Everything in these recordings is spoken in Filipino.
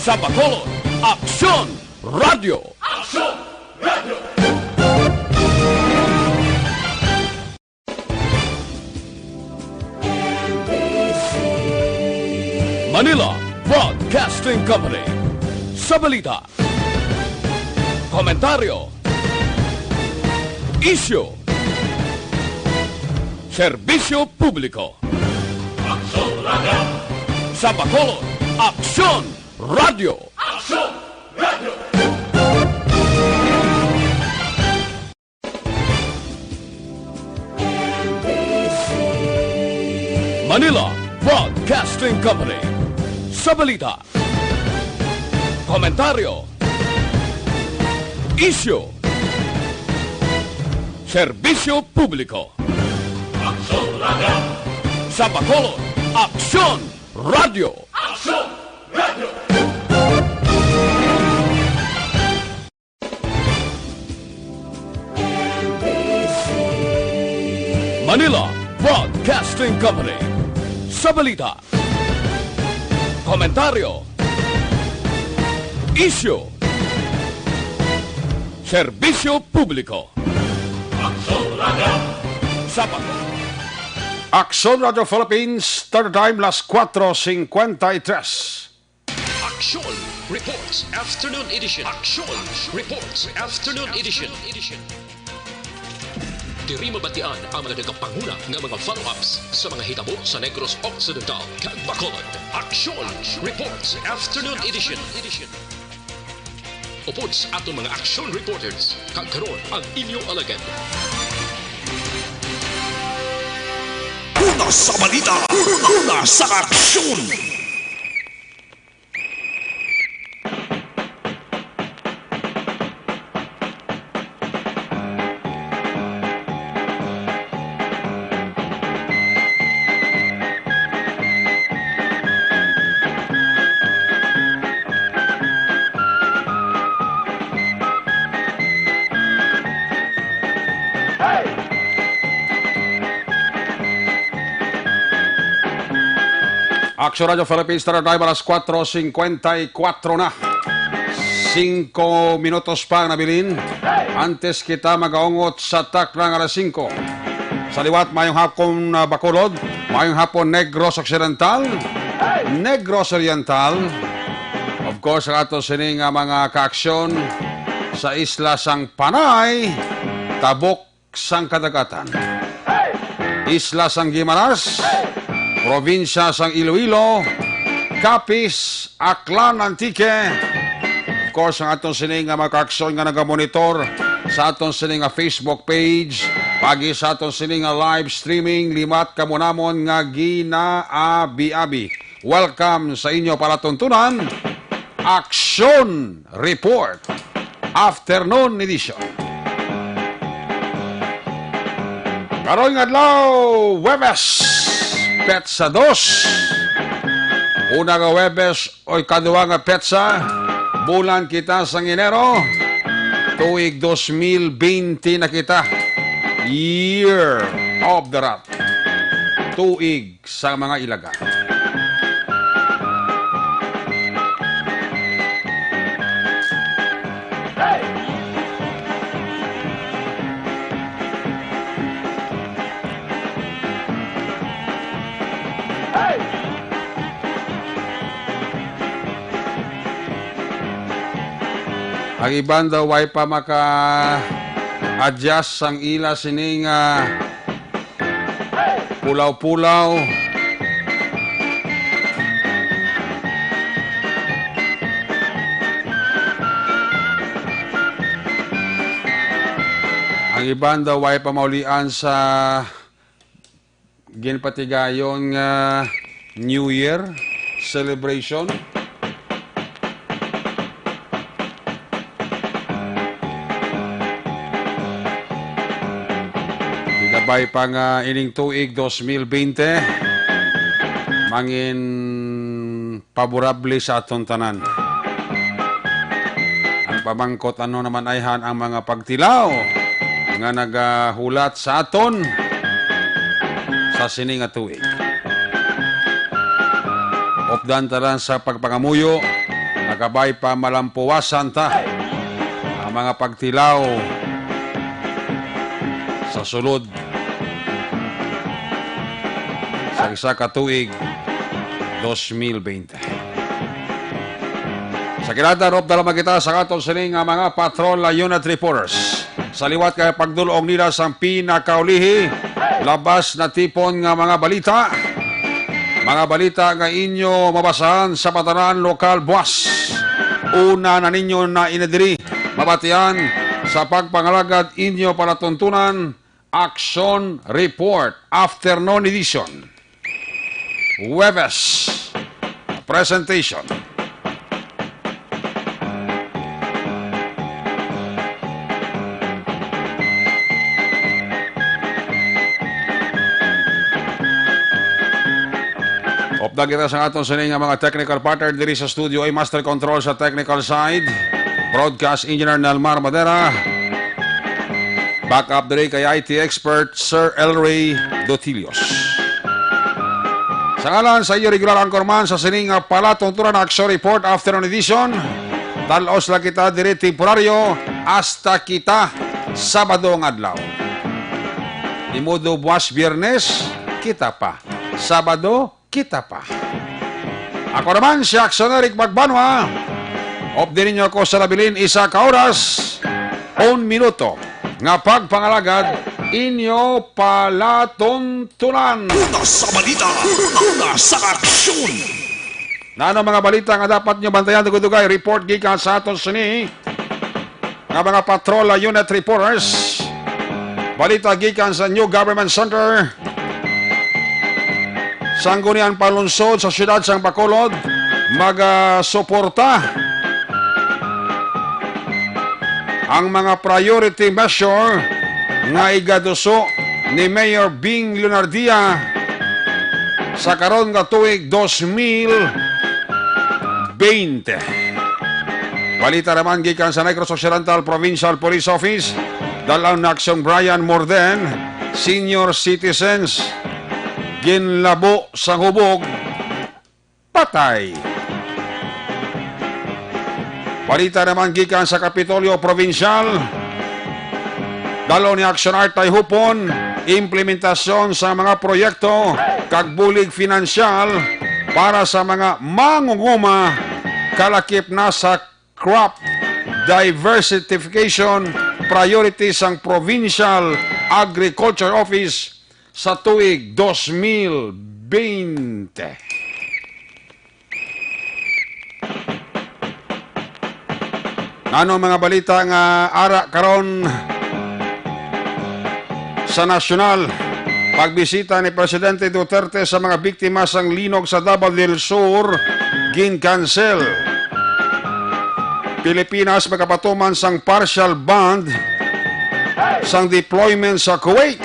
Sa Bacolod, Aksyon Radio! Aksyon Radio! Manila Broadcasting Company. Sa balita, komentaryo, isyu, serbisyo publiko. Aksyon Radio! Sa Bacolod, Aksyon Radio! Aksyon Radio! Manila Broadcasting Company. Sa balita, komentaryo, isyu, serbisyo publiko. Aksyon Radio! Sa Bacolod, Aksyon Radio! Aksyon Radio! Manila Broadcasting Company. Sa balita, komentaryo, isyu, serbisyo publiko. Aksyon Radio! Sa Bacolod. Aksyon Radio Philippines, third time, las 4:53. Aksyon Reports Afternoon Edition. Aksyon Reports Afternoon Edition. Diri mabatian ang mga nagapanguna ng mga follow-ups sa mga hitabo sa Negros Occidental kag Bacolod. Aksyon Reports Afternoon Edition. Upod sa atong mga action reporters, kag karon ang inyong alagad. Una sa balita, una sa aksyon. Aksyon Radio Philippines, third time, alas 4:54 na. 5 minutos pa nabilin. Antes kita magaungot sa tak ng alas 5. Sa liwat, mayong hapon Bacolod, mayong hapon Negros Occidental, Negros Oriental. Of course, ang ato sining mga kaaksyon sa isla sang Panay, Tabok sang Kadagatan, isla sang Guimaras, probinsya sang Iloilo, Capiz, Aklan, Antique. Of course, ang atong sining mga kaaksyon nga nagamonitor sa atong sining Facebook page, pagi sa atong sining live streaming, limat kamunamon nga ginaabi-abi. Welcome sa inyo para tuntunan, Aksyon Report Afternoon Edition. Karong adlaw, Webes, Petsa 2. Una nga Webes o kaduwa nga Petsa, bulan kita sa Enero, tuig 2020 na kita. Year of the Rat. Tuig sa mga ilaga. Ang iban daw ay pa maka-adjust ang ila sining pulaw-pulaw. Ang iban daw ay pa maulian sa ginpatigayon New Year celebration. Bay pang ining tuig 2020 mangin paborable sa aton tanan. Ang pamangkot ano naman ayhan ang mga pagtilaw nga nagahulat sa aton sa sining nga tuig. Opdan taran sa pagpangamuyo Nagabay pa malampuwasan ta ang mga pagtilaw sa sulod sa isa ka tuig 2020. Sa kilatan, Rob Dalama kita sa katong sining nga mga patrol unit reporters. Sa liwat kay pagdulong nila sa pinakaulihi, labas na tipon nga mga balita. Mga balita nga inyo mabasahan sa Pataran Lokal Buwas. Una na ninyo na inadiri, mabatian sa pagpangalagad inyo para tuntunan, Action Report, Afternoon Edition. Huwebes, presentation. Opda kita sa atong sining nga mga technical partner diri sa studio ay Master Control sa technical side, Broadcast Engineer Nelmar Madera, backup diri kay IT expert Sir Elray Dotilios. Sa ngalan sa iyo regular anchorman sa sining nga palatuntunan Action Report Afternoon Edition, talos lang kita diri temporaryo hasta kita Sabado ng adlaw. Imudo buwas Biyernes, kita pa. Sabado, kita pa. Ako naman si Action Eric Magbanwa. Opdi ninyo ako sa labilin isa ka oras, 1 minuto. Nga pagpangalagad, inyo palatuntunan. Una sa balita, una sa aksyon. Nano mga balita nga dapat nyo bantayan dugay report gikan sa aton sini nga mga patrol unit reporters. Balita gikan sa New Government Center, Sangguniang Palunsod sa siyudad sang Bacolod, magasuporta ang mga priority measure nga igaduso ni Mayor Bing Lunardia sa karon nga tuig 2020. Balita naman gikan sa Negros Occidental Provincial Police Office, dalang na aksyon Brian Morden, senior citizens ginlabo sa hubog, patay. Balita naman gikan sa Kapitolyo Provincial, dalo ni Action Art ay hupon, implementasyon sa mga proyekto, kagbulig finansyal para sa mga mangunguma, kalakip na sa crop diversification priorities ang Provincial Agriculture Office sa tuig 2020. Ano mga balita nga ara karon sa nasyonal, pagbisita ni Presidente Duterte sa mga biktima sang linog sa Davao del Sur gin-cancel. Pilipinas magkapatuman sang partial ban sang deployment sa Kuwait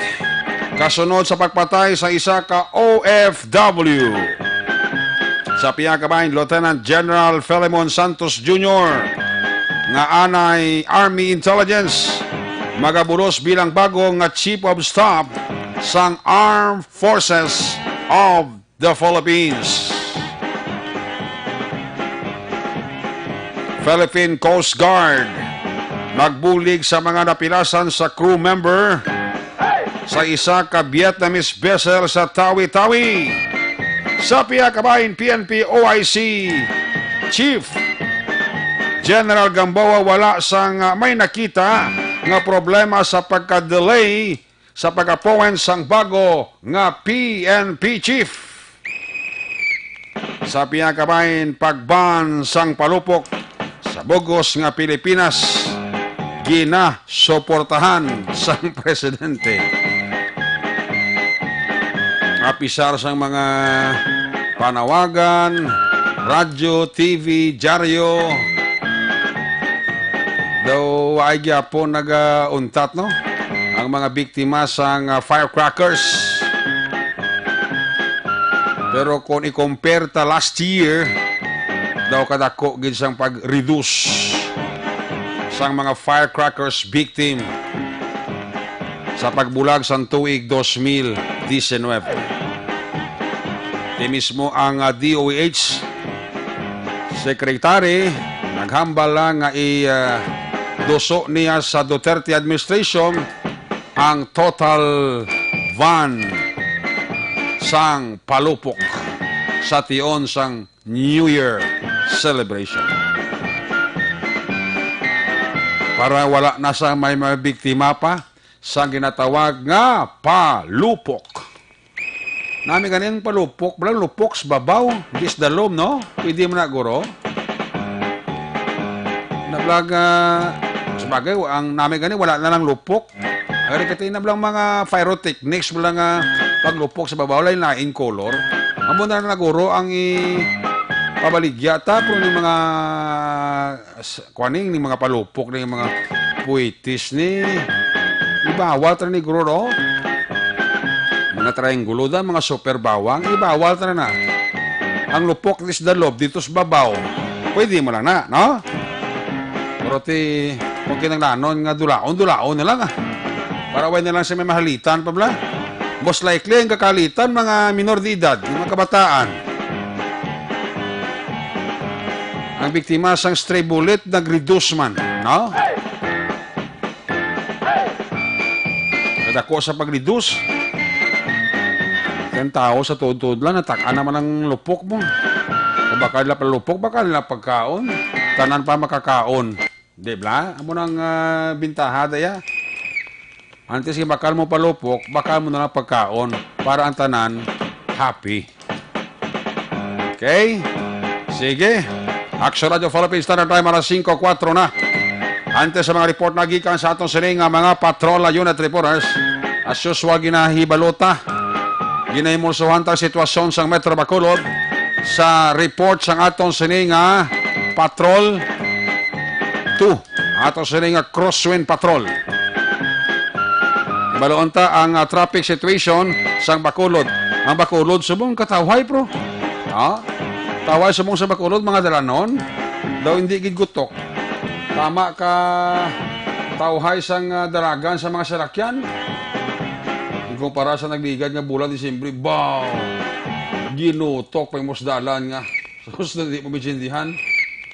kasunod sa pagpatay sa isa ka OFW. Sa pinakabahin, Lieutenant General Filemon Santos Jr. nga anay Army Intelligence magabulos bilang bago nga Chief of Staff sang Armed Forces of the Philippines. Philippine Coast Guard nagbulig sa mga napilasan sa crew member sa isa ka Vietnamese vessel sa Tawi-Tawi. Sa pinakabahin, PNP OIC Chief General Gamboa wala sang may nakita nga problema sa pagka-delay sa pag-appoint sang bago nga PNP Chief. Sa pinakabahin, pagban sang palupok sa bugos nga Pilipinas ginasuportahan sang presidente. Apisar sang mga panawagan, radyo, TV, dyaryo, daw ay gyapon nag-untat no ang mga biktima sang firecrackers. Pero kung i-compare ta last year, daw kadako gid sang pag-reduce sang mga firecrackers victim sa pagbulag sang tuig 2019. Di mismo ang DOH Secretary naghambal lang nga duso niya sa Duterte administration ang total van sang palupok sa tion sang New Year celebration. Para wala na sa may mga biktima pa sa ginatawag nga palupok. Nami ganin palupok, balang lupok sa babaw, dis dalom, no? Pwede mo na guro. Nablag, sabagay, ang nami ganin, wala na lang lupok. Agad kati na lang mga pyrotechnics, balang paglupok sa babaw, lain na in color. Amo na naguro ang pabaligya tapos ng mga kuaning ni mga palupok ni mga puitis ni ibawal ta ni guro mga triangulo da mga super bawang ibawal ta na ang lupok is the lob dito sa babaw pwede mo lang na no pero ti kung kinanglanon nga dulaon na lang para way na lang sa may mahalitan pa bla most likely ang kakalitan mga minor de edad mga kabataan. Ang biktima sang stray bullet nag-reduce man, no? Kadako sa pag-reduce. Kaya tao sa tuod-tuod lang, nataka naman ang lupok mo. Kung baka nila palupok, baka nila pagkaon. Tanan pa makakaon. Di ba? Amo nang bintahada ya. Antes yung bakal mo palupok, bakal mo na lang pagkaon para ang tanan happy. Okay? Sige. Action Radio Philippines Standard Time alas 5:04 na. Antes sa mga report na gikan sa atong sining nga mga patrola unit reporters, as usual ginahibalota, ginahimulsuhan ta sitwasyon sa Metro Bacolod sa report sang atong sining nga Patrol 2, atong sining nga Crosswind Patrol. Baloon ta ang traffic situation sang Bacolod. Ang Bacolod subong katawhay pro. Taway sa mong sa Bacolod, mga dalanon, daw hindi gigutok. Tama ka tawhay sang daragan sa mga salakyan. Ikumpara sa nagligad nga bulan Disyembre, baw! Ginutok pa yung musdalan nga. Sus na di mo bitsindihan.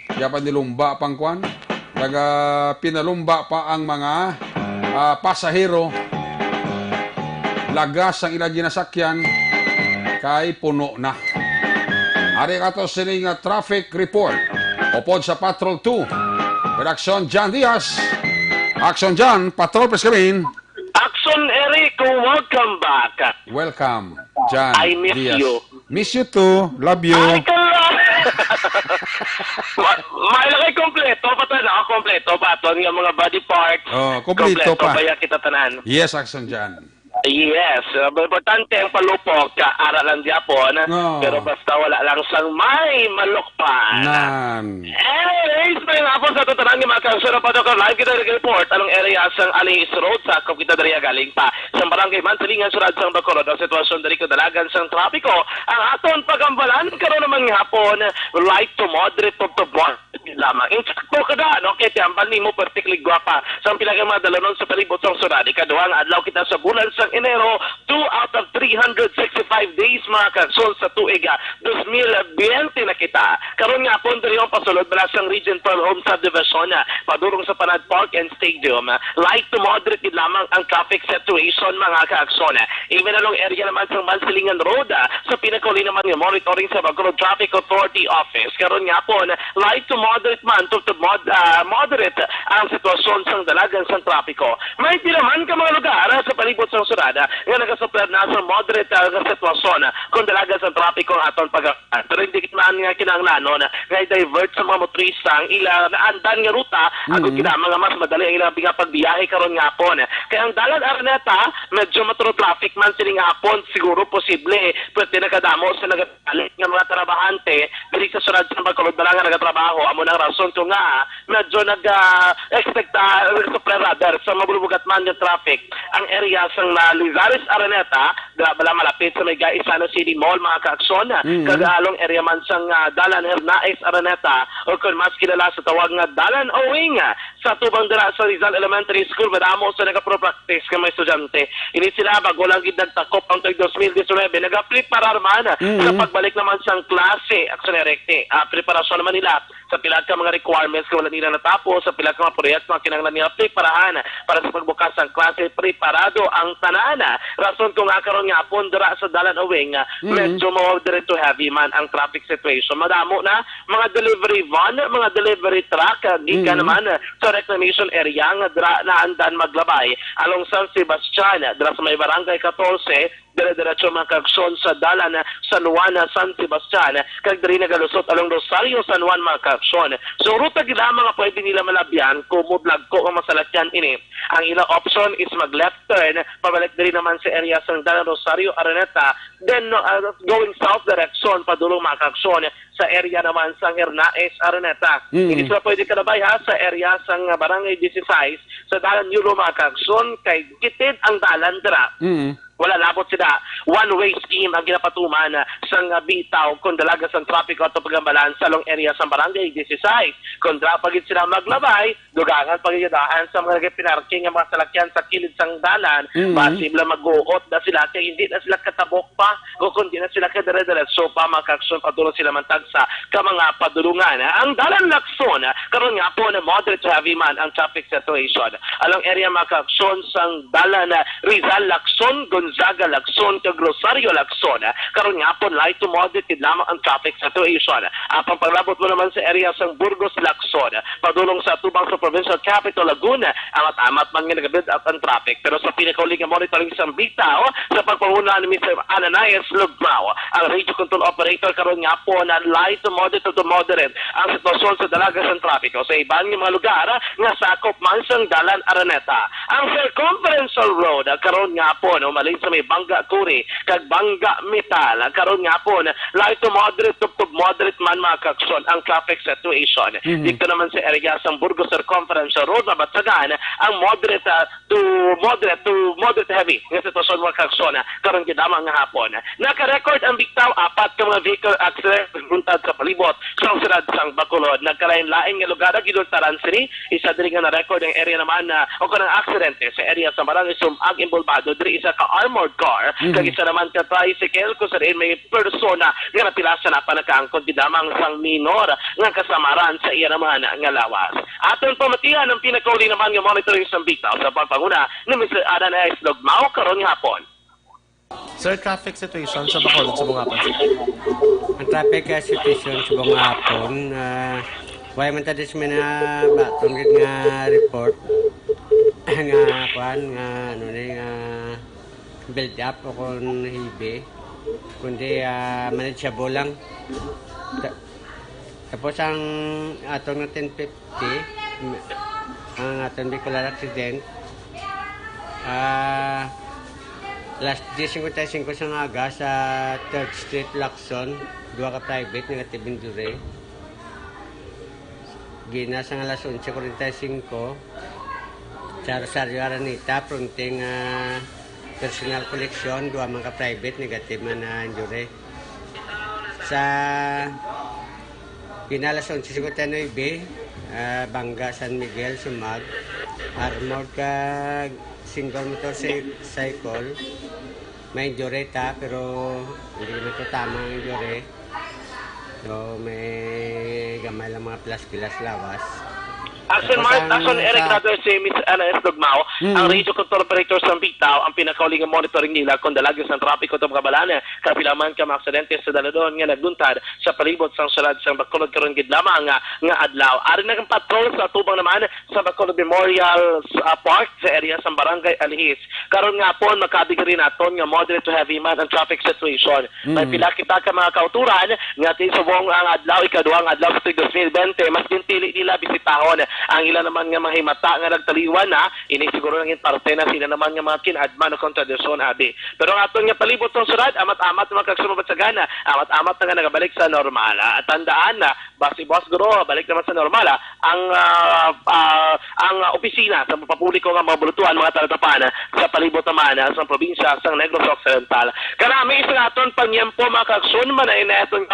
Kaya pa nilumba pang kwan. Pinalumba pa ang mga pasahero. Lagas ang ilang ginasakyan kay puno na. Ari kato sining traffic report. Upod sa Patrol 2. Redaksyon John Diaz. Action John, Patrol Prescamin. Action Eric, welcome back. Welcome, John I miss Diaz. you. Miss you too. Love you. Ay, Mailagay kompleto pa to na, kompleto pa to nga mga body parts. Oh, kompleto pa. Kompleto ba kita tanan? Yes, Action John. Yes, importante ang palupok ka aralan Japon, No. pero basta wala lang sang may malukpan. Nan. Anyways, may nga po sa tutunan ni mga kansura pa ito live kita report anong area sang Alis Road sa kita dariya galing pa sa barangay Mansalingan surad sang Bacolod ang sitwasyon dari kadalagan sang trapiko ang aton pagambalan karon namang hapon light to moderate to block lamang. Insakto kada no kay tiambal nimo particularly gwapa sang pinakamadalan sa palibot sang surad ikaduhang adlaw kita sa bulan sang Enero 2 out of 365 days mga kansol sa tuig 2020 na kita. Karon nga pon diri ang pasulod bala sang Region Pearl Home Subdivision padurong sa Panad Park and Stadium. Light to moderate lamang ang traffic situation mga kaakson. Even along area naman sa Mansilingan Road sa pinakauli naman ng monitoring sa Bacolod Traffic Authority Office. Karon nga pon light to moderate man to moderate ang sitwasyon sang dalagan sang trapiko. May naman ka mga lugar sa palibot sang surada nga nagasupler na sa moderate sitwasyon kung dalagan sa trapiko aton pero hindi man nga kinanglanon nga i-divert sa mga motorista ang ilang andan nga ruta agud kita mga mas madali ang ilang pagbiyahe karon nga hapon. Kaya ang dalan Araneta medyo matro traffic man sining hapon siguro posible pwede nakadamo sa nagatalit nga mga trabahante diri sa surad sa Bacolod bala nga nagatrabaho amo nang rason ko nga medyo nag-expect supler rather sa mabulubugat man nga traffic ang area sang Lizares Araneta bala malapit sa may Gaisano City Mall mga kaakson kagalong area man sang Dalan Hernaes Araneta o kung mas kilala sa tawag nga Dalan Owing sa tubang dira sa Rizal Elementary School madamo sa nagapractice ka mga estudyante. Ini sila bago lang gid nagtakop ang 2019 nagaprepara man sa pagbalik naman sang klase akselerate. Preparasyon naman nila sa pila ka mga requirements kung wala nila natapos, sa pila ka mga proyekto nga kinahanglan nila preparahan para sa pagbukas ng klase, preparado ang tanan. Rason kung nga karon nga pon dira sa dalan awing medyo moderate to heavy man ang traffic situation. Madamo na mga delivery van, mga delivery truck gikan naman sa reclamation area nga dira na andan maglabay along San Sebastian dira sa may barangay 14 dire-diretso makagson sa dalan San Juan San Sebastian kag diri nagalusot along Rosario San Juan makagson. So ruta gid mga pwede nila malabyan kung mudlag ko ang masalakyan ini. Ang ilang option is mag left turn pabalik diri naman sa area sang dalan Rosario Araneta, then going south direction padulong makagson sa area naman sang Hernaez Araneta. Hindi sila pwede kalabay ha sa area sang barangay 16 sa dalan Yulo makagson kay kitid ang dalan dira. Wala labot sila. One-way scheme ang ginapatuman sang bitaw kung dalaga sang traffic auto pagambalan sa long area sa barangay 16. Kung pagid sila maglabay, dugangan pagidahan sa mga pinarking ng mga salakyan sa kilid sang dalan, posible mag-uot na sila kaya hindi na sila katabok pa o kundi na sila kadire-diretso pa makakson padulong sila mantag sa mga padulungan. Ang dalan Lacson, karon nga po na moderate to heavy man ang traffic situation. Along area makakson sang dalan Rizal Lacson, Gonzaga Lacson kag Rosario Lacson karon nga po light to moderate lamang ang traffic situation. Apang paglabot mo naman sa area sang Burgos Lacson padulong sa tubang sa provincial capital Laguna amat-amat man nga nagabid at ang traffic pero sa pinakauling nga monitoring sang bitaw sa pagpanguna ni Mr. Ananias Lugmao ang radio control operator karon nga po na light to moderate ang sitwasyon sa dalaga sang trapiko sa ibang mga lugar nga sakop man sang dalan Araneta. Ang circumferential road karon nga po no malin sa may Bangga Kuri kag Bangga Metal karon nga po light to moderate man makakson ang traffic situation. Dito naman sa area sang Burgos Circumferential Road mabatsagan ang moderate heavy nga sitwasyon makakson karon gid lamang nga hapon. Naka-record ang bitaw apat ka mga vehicle accident buntad sa palibot sa sirad sang Bacolod. Nagkalain-lain nga lugar gidultaran sini isa diri nga na-record ang area naman o kanang aksidente sa area sa Barangay Sumag Imbolbado diri isa ka armored car kag isa naman ka tricycle kung saan may persona nga napilasa na panakaangkod gidamang sang minor nga kasamaran sa iya naman nga lawas. Aton pamatihan ang pinakauli naman nga monitoring sa bitaw sa pagpanguna ni Mr. Ananias Lugmao karon hapon. Sir, traffic situation sa Bacolod sa mga hapon. Ang traffic situation sa mga hapon, wala man tadis may na batong nga report nga kuan nga ano nga build up o kung hibi kundi manageable lang. Tapos ang atong na 1050 ang atong bicular accident last D55 sa Naga sa 3rd Street Lacson, duha ka private negative injury. Gina sa alas 11:45 sa Rosario Araneta fronting personal collection, duha man ka private negative man na injury. Sa Gina alas 11:59 Bangga San Miguel Sumag armored ka single motorcycle may injury ta pero hindi naman ito tama ang injury so may gamay lang mga plus lawas. Action Eric natin si Ms. Ananias Lugmao, ang radio control operator sa bitaw, ang pinakauling monitoring nila kung dalagos ng trapiko ito makabalana, kapilaman ka mga aksidente sa daladon nga nagduntad sa palibot sang sulad sang Bacolod karon gid lamang nga adlaw. Ari na patrol sa tubang naman sa Bacolod Memorial Park sa area sa Barangay Alihis. Karon nga po makabigri naton nga moderate to heavy man ang traffic situation. May pila kita ka mga kauturan nga tisubong ang adlaw ikaduhang adlaw sa 2020 mas dintili nila bisitahon ang ilan naman nga mga himata nga nagtaliwan na ini siguro lang parte na sila naman nga mga kinadman o kontradisyon abi. Pero ang aton nga palibot sa sulad amat-amat makagsunod sa gana amat-amat nga nagabalik sa normal. At tandaan na basi boss guro balik naman sa normal ang opisina sa papubliko nga mga bulutuan mga talatapan sa palibot naman sa probinsya sa Negros Occidental. Karami isang aton panyempo makagsun man na aton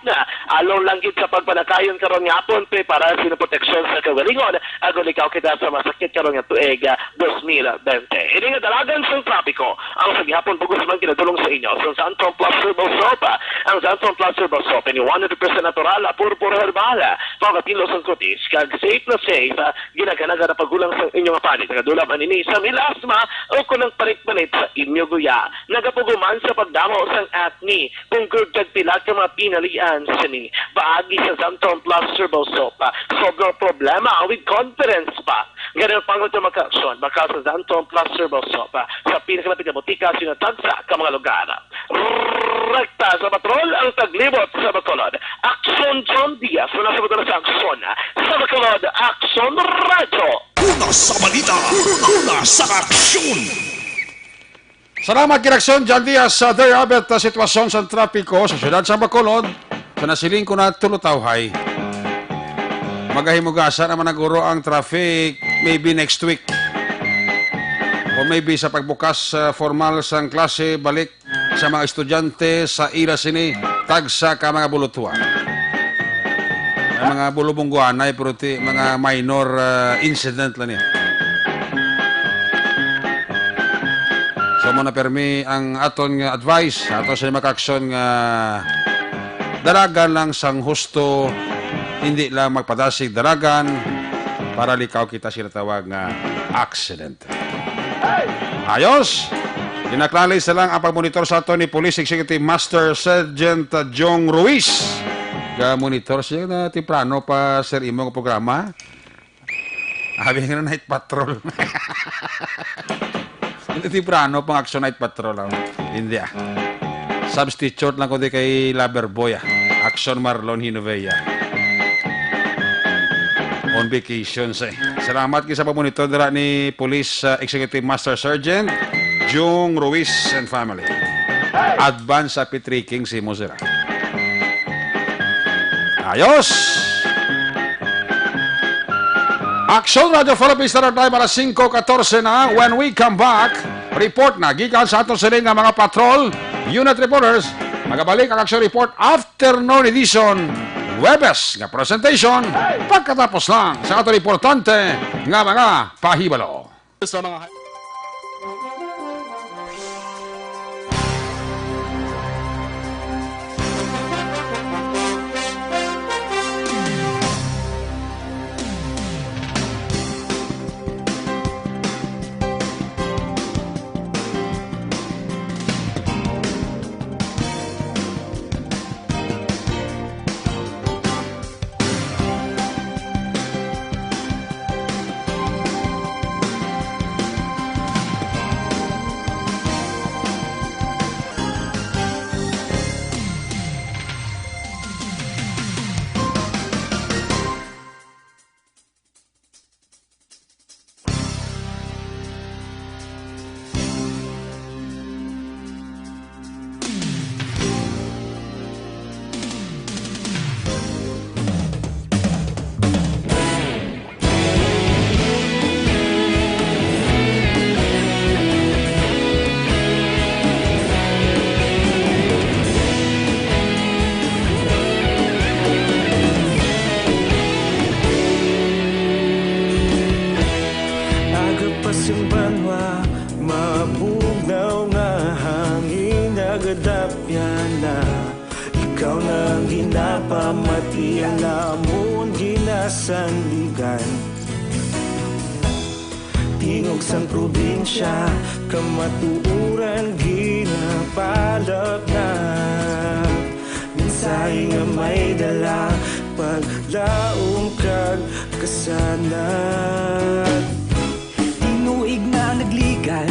na along lang gid sa pagpanakayon karon nga hapon para sa proteksyon sa kawalan kaugalingon agon ikaw kita sa masakit karon nga tuig 2020. Ini nga dalagan sa trapiko ang sagihapon pugos man kinatulong sa inyo sa Santon Plus Herbal Soap. Ang Santon Plus Herbal Soap ni 100% natural, puro herbal. Pagkatilo sa kutis kag safe na safe ginaganaga na pagulang sa inyong panit kadula man ini sa milasma o kunang parit-parit sa inyo guya. Nagapuguman sa pagdamo sang acne kung kag pila ka mga pinalian sini paagi sa Santon Plus Herbal Soap. Sobrang problema with confidence pa. Ganun pangon ito maka-aksyon baka sa Santon Plus Herbal Soap sa pinakalapit na botika sinatagsa ka mga lugar. Rekta sa patrol ang taglibot sa Bacolod. Aksyon John Diaz mula sa Bacolod sa Aksyon. Sa Bacolod, Aksyon Radio. Una sa balita, una sa aksyon. Salamat kinaksyon John Diaz sa derabet na sitwasyon sa trapiko sa siyudad sa Bacolod sa nasiling ko na tulutawhay. Magahimugasan naman naguro ang traffic maybe next week. O maybe sa pagbukas formal sang klase balik sa mga estudyante sa ira sini tagsa ka mga bulutwa. Ay mga bulubungguan ay pero mga minor incident lang niya. So muna permi ang aton nga advice aton sa makaksyon nga dalagan lang sang husto hindi lang magpadasig dalagan para likaw kita sila tawag nga accident. Ayos! Dinaklalay sa lang ang pagmonitor sa ato ni Police Executive Master Sergeant Jong Ruiz. Ga-monitor siya na timprano pa sir imong programa. Habi nga na night patrol. Hindi timprano pang action night patrol. Hindi Substitute lang ko di kay Loverboy. Action Marlon Hinovea. On vacations Salamat kayo sa pagmonitor dira ni Police Executive Master Sergeant Jong Ruiz and family. Advance sa pitriking si Mozera. Ayos! Action Radio Philippines Standard Time alas 5:14 na. When we come back, report na gikan sa atong siling nga mga patrol, unit reporters, magabalik ang action report afternoon edition Webes nga presentation pagkatapos lang sa ato importante nga mga pahibalo. Sa mga na ikaw nang ginapamati ang lamon ginasandigan tingog sang probinsya kamatuuran ginapalak na minsay nga may dala paglaong kag kasanat tinuig na nagligan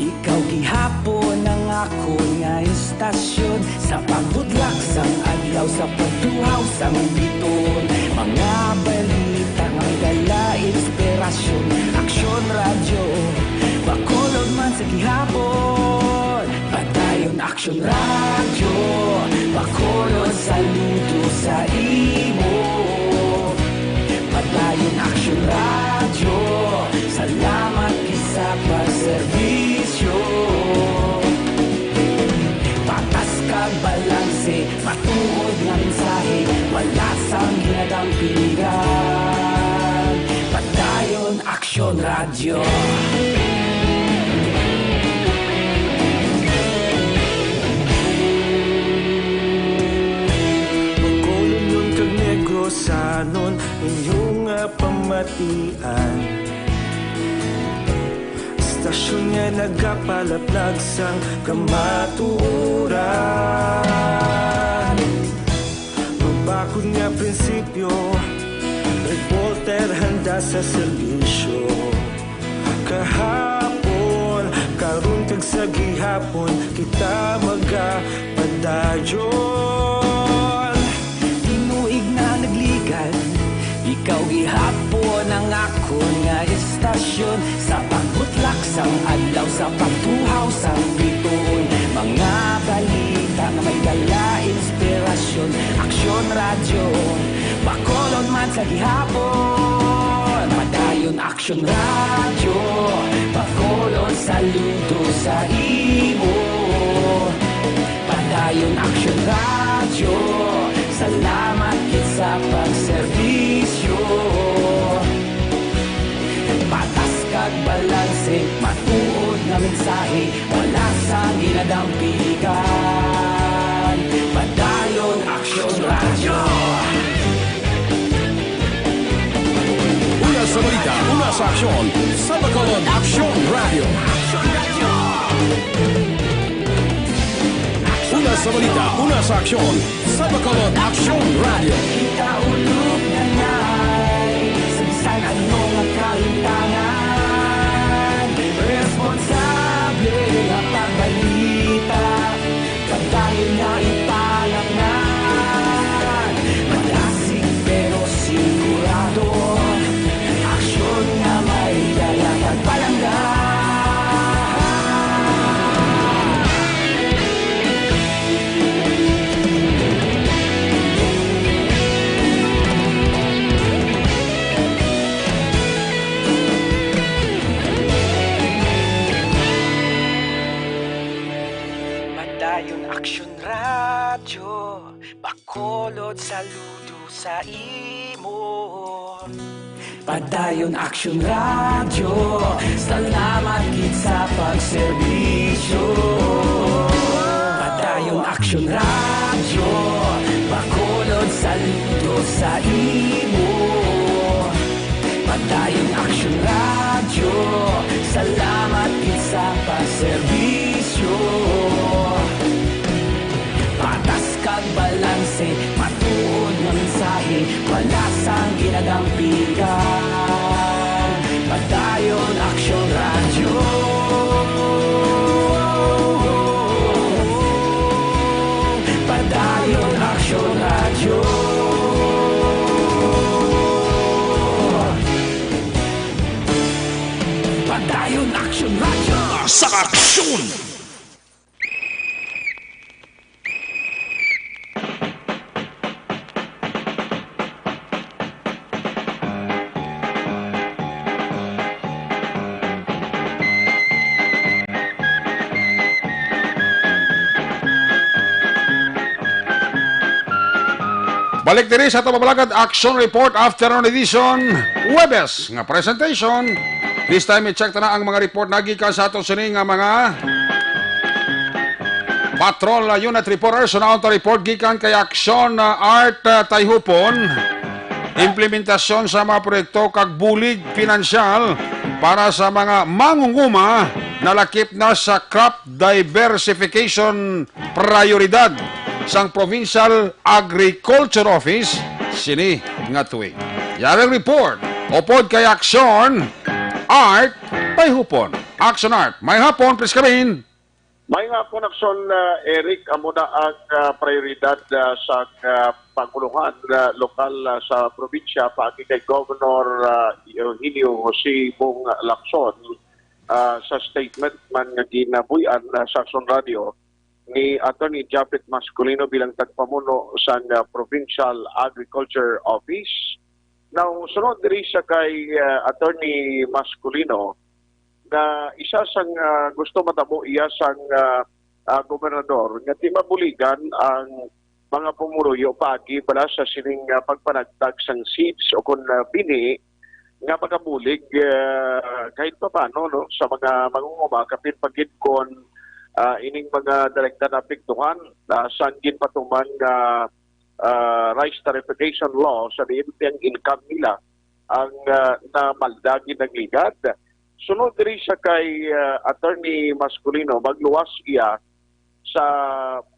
ikaw gihapon ang ako nga istasyon sa pagbudlak sang adlaw sa pagtuhaw sang biton mga balita nga dala inspirasyon aksyon radyo Bacolod man sa gihapon patayon aksyon radyo Bacolod saludo sa imo patayon aksyon radyo salamat isa pagserbisyo patas kag balanse matuod nga mensahe wala sang ginadampingan Radyo. Magkulunyon kag negosanon inyong pamatian. Stasyon nga nagapalaplag sang kamatuoran. Magbakod nga prinsipyo, reporter handa sa serbisyo. Kahapon, karon kag sa gihapon, kita magapadayon. Tinuig na nagligan, ikaw gihapon ang akon nga istasyon. Sa pagbutlak sang adlaw, sa pagtuhaw sang bituon, mga balita nga may dala inspirasyon. Aksyon radyo, Bacolod man sa gihapon. Padayon aksyon radyo, Bacolod saludo sa imo. Padayon aksyon radyo, salamat kit sa pagserbisyo. Patas kag balanse, matuod na mensahe, wala sa ginadampigan. Padayon aksyon radyo. Una sa balita, una sa aksyon, sa Bacolod Aksyon Radio. Una sa balita, una sa aksyon, sa Bacolod Aksyon Radio. Kita ulog na ngay, sa bisan anong kalintangan. Responsable na pagbalita, pagdayon na ipalangan. Malasig pero sigurado, aksyon na may dala pagpalanggan. Padayon aksyon radyo, Bacolod saludo sa imo. Padayon aksyon radyo, salamat kit sa pagserbisyo. Padayon aksyon radyo, Bacolod saludo sa imo. Padayon aksyon radyo, salamat kit sa pagserbisyo. Patas kag balanse, matuod na mensahe, wala sang ginadampigan. Padayon aksyon radyo. Padayon aksyon radyo. Padayon aksyon radyo. Sa aksyon! Balik diri sa ito mabalagad Action Report Afternoon Edition Webes nga presentation. This time i-check na ang mga report nagikan sa ato sini nga mga patrol unit reporters. So naon ta report gikan kay Action Art Tayhupon. Implementasyon sa mga proyekto kag bulig pinansyal para sa mga mangunguma na lakip na sa crop diversification prioridad sang Provincial Agriculture Office sini nga tuig. Yarang report upod kay Action Art Tayhupon. Action Art, may hapon, please come in. May nga po Aksyon, Eric, amo na ang prioridad sa pangkulungan lokal sa probinsya paagi kay Governor Eugenio Jose Bong Lacson sa statement man nga ginabuyan sa Action Radio ni Attorney Japet Masculino bilang tagpamuno sa Provincial Agriculture Office. Now, sunod diri sa kay Attorney Masculino na isa sang gusto matabo iya sang gobernador nga di mabuligan ang mga pumuruyo paagi pala sa sining pagpanagtag sang seeds o kun bini nga makabulig kahit pa paano no, sa mga mangunguma kapit pagid kon ining mga direkta na apektuhan sanggin patuman rice tarification law sa ang income nila ang namaldagi ng ligad. Sunod rin siya kay Attorney Masculino, magluwas iya sa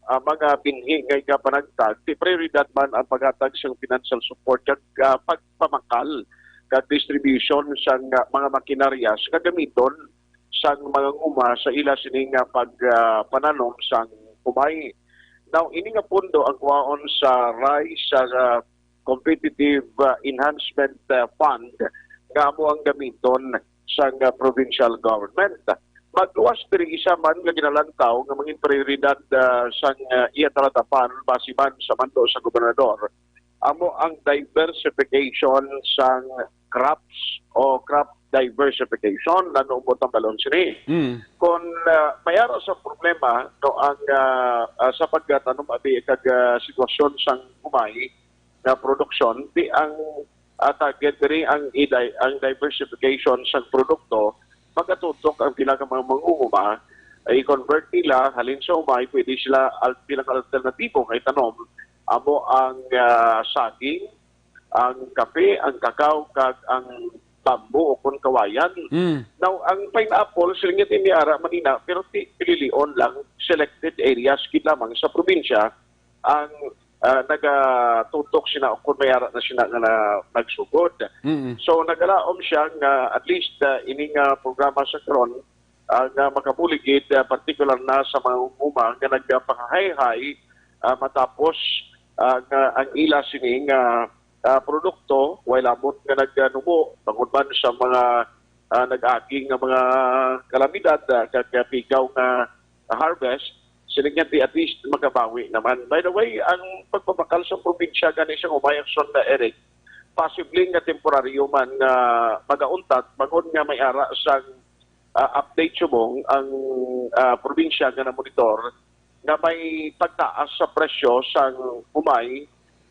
mga binhi ngay ka panagtag. Di prioridad man ang paghatag siyang financial support kag pagpamakal kag distribution sa mga makinaryas kagamiton sa mga nguma sa ila sining pagpananom sang kumay. Now, ini nga pundo ang kuwaon sa rice competitive enhancement fund nga mo ang gamiton sa provincial government. Magluwas diri isa man nga ginalantaw nga mangin prioridad sa iya talatapan base man sa mando sa gobernador amo ang diversification sa crops o crop diversification na nuubot ang balon sini. Kung mayaro sa problema no ang sa pagtanom abi kag sitwasyon sang humay na produksyon di ang target diri ang diversification sa produkto magkatutok ang pila ka mga mangunguma ay convert nila halin sa umay pwede sila bilang alternatibo kay tanom amo ang saging, ang kape, ang kakao kag ang bambu o kon kawayan. Now, ang pineapple, silingit ni Ara Manina, pero pililion lang, selected areas kit lamang sa probinsya, ang nagatutok sila kung may ara na sila na nagsugod. So, nagalaom siya nga at least ining programa sa karon nga makabuligid, particular na sa mga umuma nga nagpakahay-hay matapos ang ila sining produkto while abot nga nagnubo tungod man sa mga nag-aging nga mga kalamidad kagpigaw nga harvest sinigyanti at least makabawi naman. By the way, ang pagpapakal sa probinsya gani siyang umayakson na Eric possibly nga temporaryo man mag-auntat magon nga may ara sa update subong ang probinsya nga na monitor nga may pagtaas sa presyo sa humay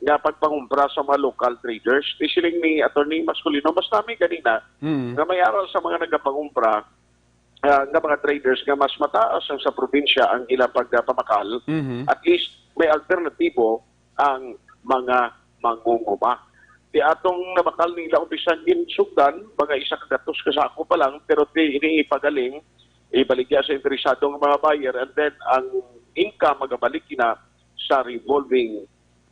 nga pagpangumpra sa mga local traders. Isiling ni Attorney Masculino, mas namin kanina nga may aral sa mga nagpangumpra nga mga traders nga mas mataas ang sa probinsya ang ilang pagpamakal. At least may alternatibo ang mga mangunguma. Di atong namakal nila umpisan ginsugdan, mga isa kagatos kasako pa lang, pero di iniipagaling, ibaligya sa interesadong mga buyer, and then ang income magabalik na sa revolving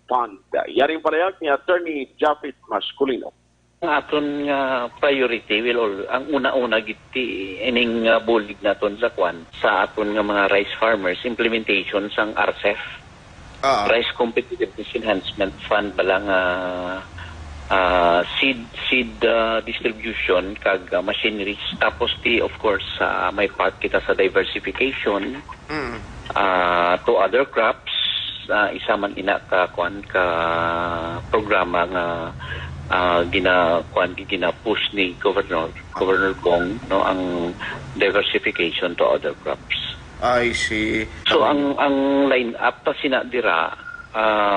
fund. Yaring parehag ni Attorney Japit Masculino. Ang aton nga priority ang una-una giti ining bulig naton sa kwan sa aton nga mga rice farmers implementation sang RCEF. Rice Competitiveness Enhancement Fund balang seed distribution kag machineries tapos of course may part kita sa diversification to other crops isa man ina ka programa nga gina-push ni Governor Bong no ang diversification to other crops. I see. So ang line up ta sina dira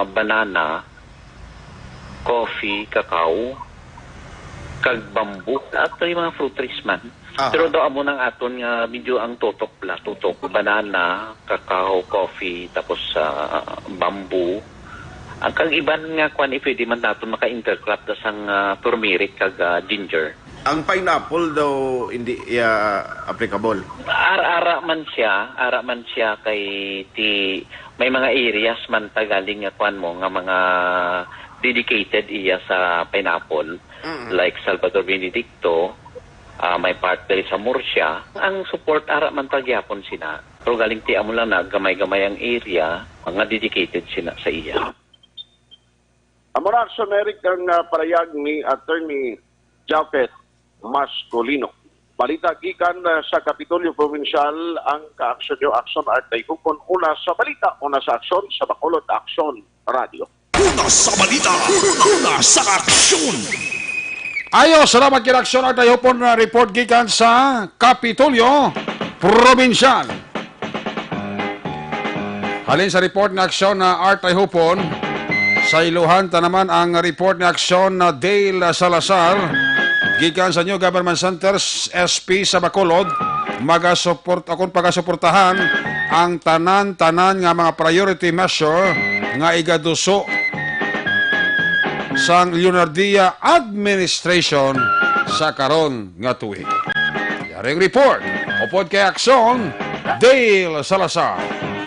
banana, coffee, kakao, kag bamboo at yung mga fruit trees man. Pero daw amo nang aton nga medyo ang tutok banana, kakao, coffee, tapos bamboo. Ang kang iban nga kwan pwede man naton maka-intercrop da sang turmeric kag ginger. Ang pineapple daw hindi applicable. Ara man siya kay may mga areas man tagaling nga kwan mo nga mga dedicated iya sa pineapple like Salvador Benedicto, may part diri sa Murcia. Ang support ara man tagyapon sina. Pero galing ti amo lang na gamay-gamay ang area, mga dedicated sina sa iya. Amara sa Eric ang parayag ni Attorney Japet Masculino. Balita gikan sa Kapitolyo Provincial ang ka-aksyon at daihukon una sa balita, una sa aksyon sa Bacolod Aksyon Radio. Una sa balita, una sa aksyon. Ayo, salamat kina aksyon at ayopon na report gikan sa Kapitolyo Provincial. Halin sa report na aksyon na Art Ayhupon, sa iluhan ta naman ang report na aksyon na Dale Salazar gikan sa New Government Centers SP sa Bacolod akong pagasuportahan ang tanan-tanan nga mga priority measure nga igaduso sang Leonardia Administration sa karon nga tuig. Yaring report upod kay Aksyon Dale Salazar.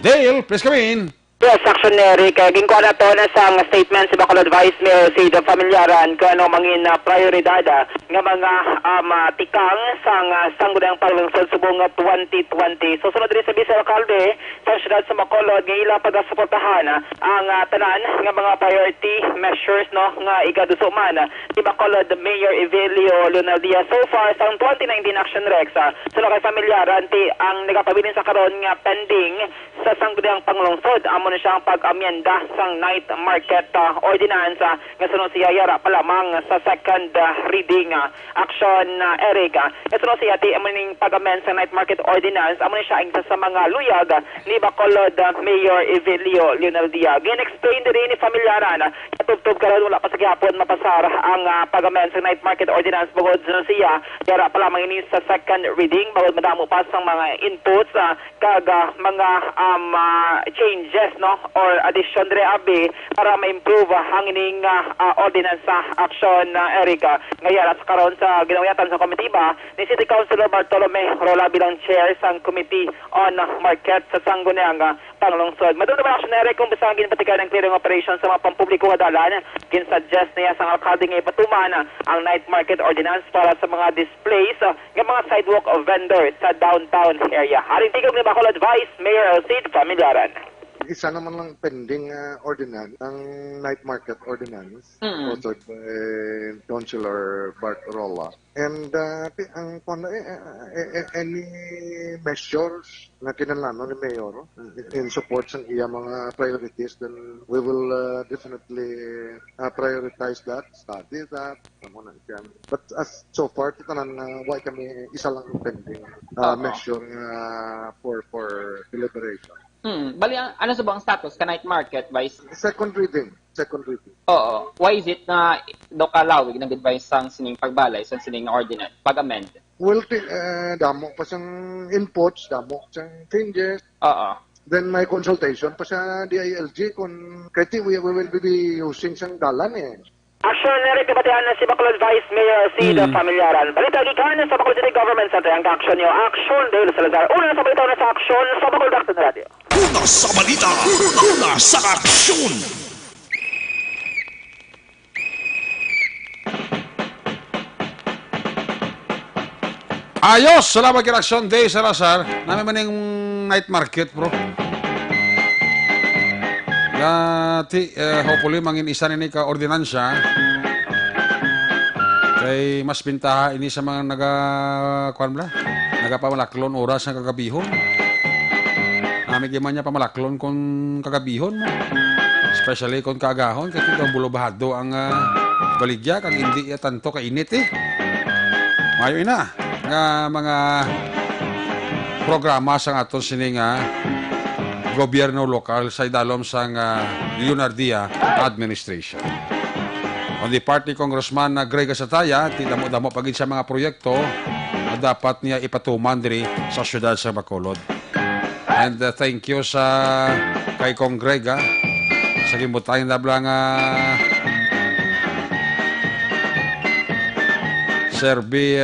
Dale, please come in. Yes, Action Eric. Gingko na to na sa statement si Bacolod Vice Mayor Cid Familiaran kung ano mangin prioridad nga mga tikang sang sangguniang paglungsod subong 2020. So sunod rin sa Vice Alcalde sa siyudad sa Bacolod nga ila pagasuportahan ang tanan nga mga priority measures no nga igaduso man ni Bacolod Mayor Evelio Leonardia. So far sa 2019 Action Rex sila kay Familiaran ti ang nagapabilin sa karon nga pending sa sangguniang panglungsod amo na siyang pag-amyenda sang night market ordinance nga sunod siya yara pa lamang sa second reading Action Eric. Sunod siya ti amo ning pag-amend sa night market ordinance amo na siya ang isa sa mga luyag ni Bacolod Mayor Evelio Leonardia. Gin-explain din ni Familiaran tubtob karon wala pa sa gihapon mapasar ang pag-amend sa night market ordinance bugod sunod siya yara pa lamang ini sa second reading bawod madamo pa sang mga inputs kag mga changes no or addition re abi para ma-improve ang ining ordinance Action Erica ngayon at karon sa ginawatan sa komitiba ni City Councilor Bartolome Rola bilang chair sang Committee on Market sa sangguniang panglungsod. Madun naman Action Erica kung basang ginpatikan ng clearing operation sa mga pampubliko nga dalan ginsuggest niya sang alkalde nga ipatuman ang night market ordinance para sa mga displays ng mga sidewalk of vendors sa downtown area. Haring tigog ni Bacolod Vice Mayor Cid Familiaran. Isa naman lang pending ordinance, ang night market ordinance, authored by Councilor Bart Rolla. And ang any measures na kinalaman ni Mayor in support sa iya mga priorities, then we will definitely prioritize that, study that, but as so far, why kami isa lang pending measure for deliberation. Bali, ano sa bang status ka night market, Vice? Second reading. Oo. Why is it na do kalawig ng advice sang sining pagbalay sa sining ordinance, pag-amend? Well, damo pa siyang inputs, damo siyang changes. Oo. Then may consultation pa sa DILG kung we will be using siyang dalan Action Eric, kabatihan na si Bacolod Vice Mayor Cid Familiaran. Balita gikan sa Bacolod City Government Center ang action niyo. Action Dale Salazar. Una sa balita na sa action sa Bacolod Action Radio. Una sa balita, una sa aksyon. Ayos! Salamat kay Action Day, Salazar. Namin man yung night market, bro. Dati, hopefully, mangin isa ni ka ordinansya. Kay mas pintaha ini sa mga nagapamalaklon oras ng kagabihon. Namin man niya pamalaklon kung kagabihon mo. Especially kung kaagahon, kasi kung bulobahado ang baligya, kag hindi tanto kainit Mayo ina, nga mga programa sa aton sining gobyerno lokal sa idalom sang Leonardia Administration. On the part ni Congressman Greg Asataya, damo-damo pagin sa mga proyekto na dapat niya ipatuman diri sa syudad sa Bacolod. And thank you sa kay Kong Greg sa gimbutayan na blang serbi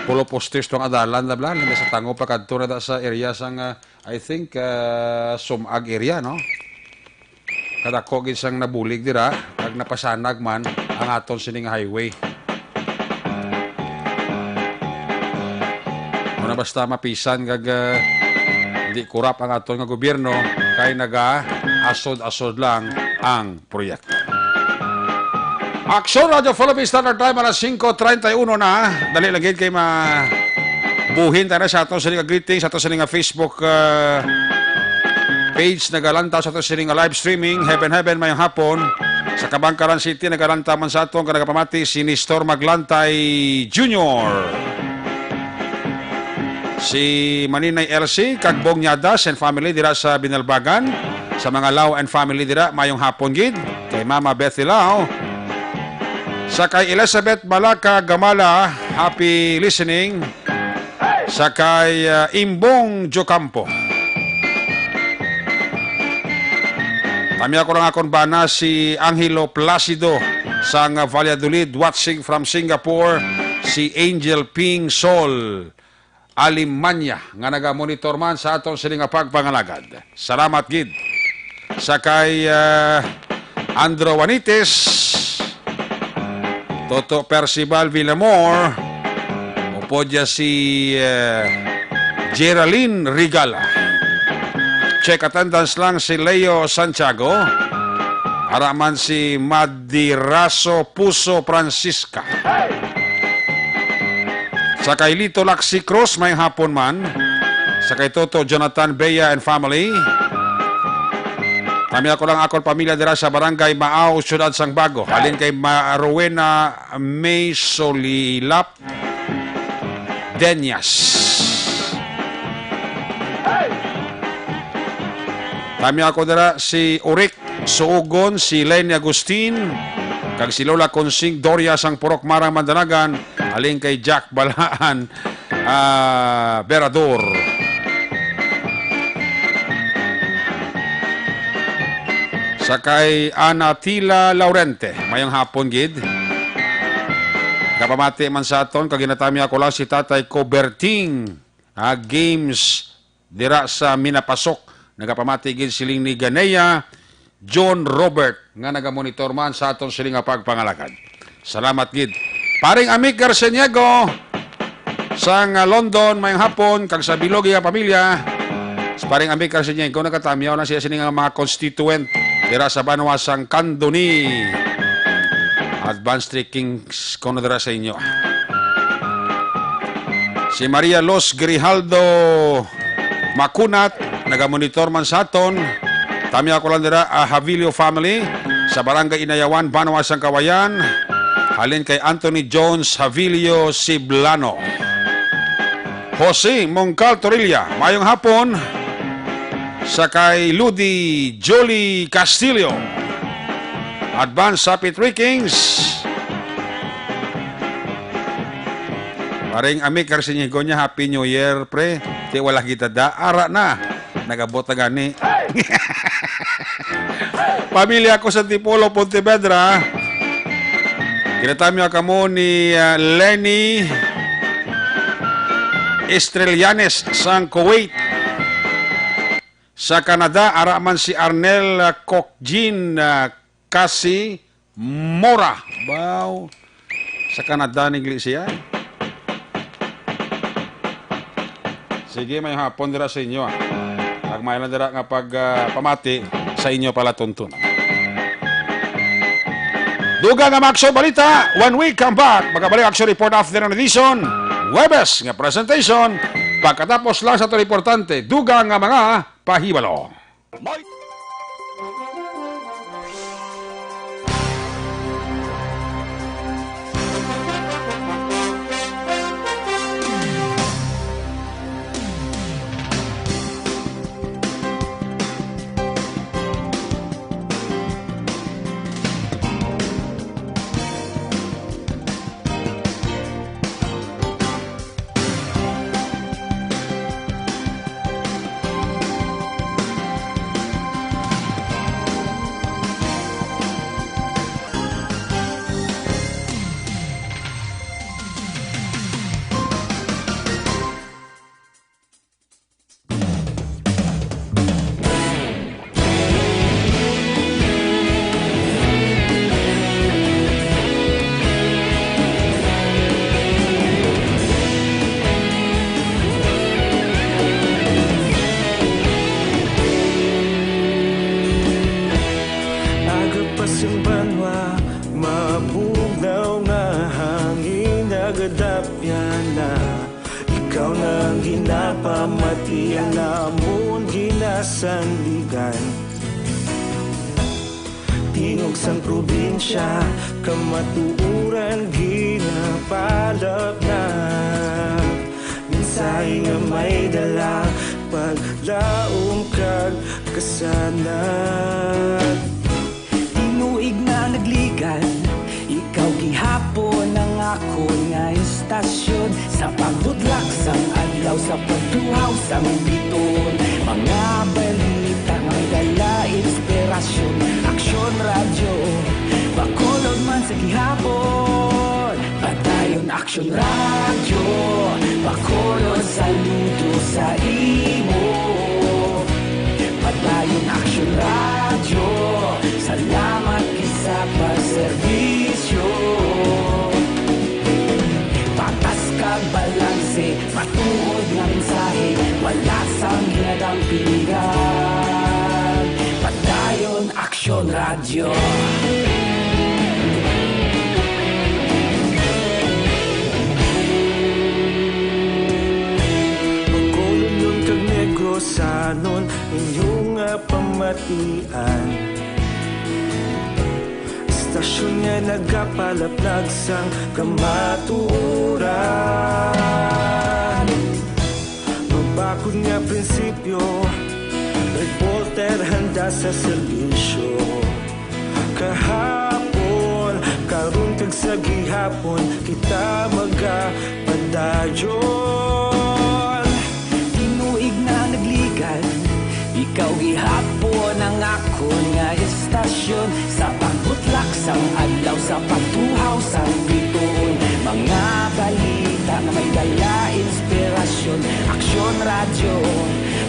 pulo postis tong adalan na blang sa tango pa kadto na sa area sang I think Sumag area no. Kada ko gid sang nabulig dira kag napasanag man ang aton sining highway. Una basta mapisan kag di kurap ang aton nga gobyerno kay naga-asod-asod lang ang proyekto. Action Radio Philippines Standard Time alas 5:31 na. Dali lang kay buhin tayo sa aton sining greetings sa aton sining Facebook page nagalantaw sa aton sining live streaming Heaven mayong hapon sa Kabangkaran City nagalantaw man sa aton kanagapamati si Nestor Maglantay Jr. Si Maninay LC Kagbong Nyadas and family dira sa Binalbagan sa mga Lao and family dira mayong hapon gid kay Mama Bethy Lao Sa kay Elizabeth Malaka Gamala, happy listening. Sa kay Imbong Jocampo. Kami ako lang akong bana si Angelo Placido sa Valladolid, watching from Singapore, si Angel Ping Sol Alimanya nga naga-monitor man sa atong siling pagpangalagad. Salamat gid. Sa kay Andro Juanites, Toto Percival Villamor, upo dya si Geraldine Rigala. Check attendance lang si Leo Santiago. Haraman si Madiraso Puso Francisca. Sa kay Lito Laxi Cruz, may hapon man. Sa kay Toto Jonathan Bea and family. Kami ako lang akong pamilya dira sa Barangay Maaw, Syudad Sangbago. Halin kay Rowena May Solilap Denyas. Kami ako dira si Urik Suugon, si Lenny Agustin, kag si Lola Consing Doria sang Purok Marang Mandanagan, halin kay Jack Balaan Berador. Sa kay Ana Tila Laurente, mayang hapon gid. Kapamati man sa aton, kag ginatami ako lang si Tatay Coberting Games dira sa Minapasok. Nagapamati gid siling ni Ganea John Robert nga nagamonitor man sa aton siling pagpangalagad. Salamat gid. Paring Amik Garceniego sang London mayang hapon kag sa Bilog nga pamilya. Sa paring Amik Garceniego nakatamiaw na siya sining mga constituent dira sa Banwa sang Candoni. Advance Kings kono dira sa inyo. Si Maria Los Grijaldo Makunat nagamonitor man sa aton. Tami ako lang dira Havilio family sa Barangay Inayawan, Banwa sang Kawayan. Halin kay Anthony Jones Havilio Siblano. Jose Mongcal Torilla, mayong hapon. Sa kay Ludi Jolie Castillo. Advance Happy Three Kings. Paring Amik Karsinyigo niya, Happy New Year, pre. Di wala kita da. Ara na. Nagabot na gani. Pamilya ko sa Tipolo, Pontevedra. Kinatami ako mo ni Lenny Estrelianes sang Kuwait. Sa Canada, araman si Arnel Kokjin Kasi Mora. Wow. Sa Canada, nigli siya. Sige, may hapon dira sa inyo. May lang dira nga pamati sa inyo pala tuntun. Duga nga Action Balita, 1 week come back. Magabalik Action Report after an edition. Webes nga presentation. Pagkatapos lang sa ito importante, duga nga mga pahibalo. Tingog sang probinsya, kamatuuran ginapalap na. Minsay nga may dala, paglaom kag kasanat. Tinuig na nagligan, ikaw giha ako nga istasyon sa pagbudlak sang adlaw sa pagtuhaw sang biton. Mga balita nga may dala inspirasyon, aksyon radyo, bakolod man sa gihapon. Padayon aksyon radyo, bakolod saludo sa imo. Padayon aksyon radyo, salamat sa pagserbisyo. Patas kag balanse, matuod nga mensahe, wala sang hinadang pilihan. Padayon aksyon radyo. Pagkulon yung kag negrosanon, inyong pamatian. Stasyon nga nagapalaplag sang kamaturan. Magbakod nga prinsipyo, reporter handa sa serbisyo. Kahapon, karon kag sa gihapon, kita magapadayon. Tinuig na nagligan, ikaw gihapon ang ako nga istasyon sa pagbutlak sang adlaw sa pagtuhaw sang biton. Mga balita na may dala inspirasyon, aksyon radyo,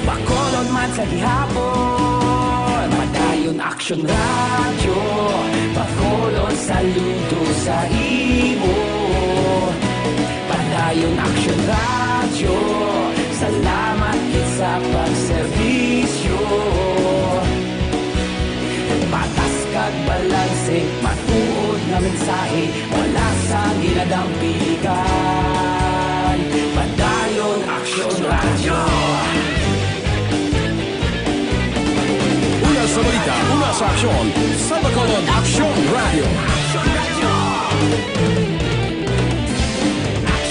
bakolod man sa gihapon. Padayon aksyon radyo, bakolod saludo sa imo. Padayon aksyon radyo, salamat sa pagserbisyo. Patas kag balanse, matuod nga mensahe, wala sang ginadang pilihan. Padayon aksyon radyo. Una sa balita, una sa aksyon, sa Bacolod Aksyon Radio.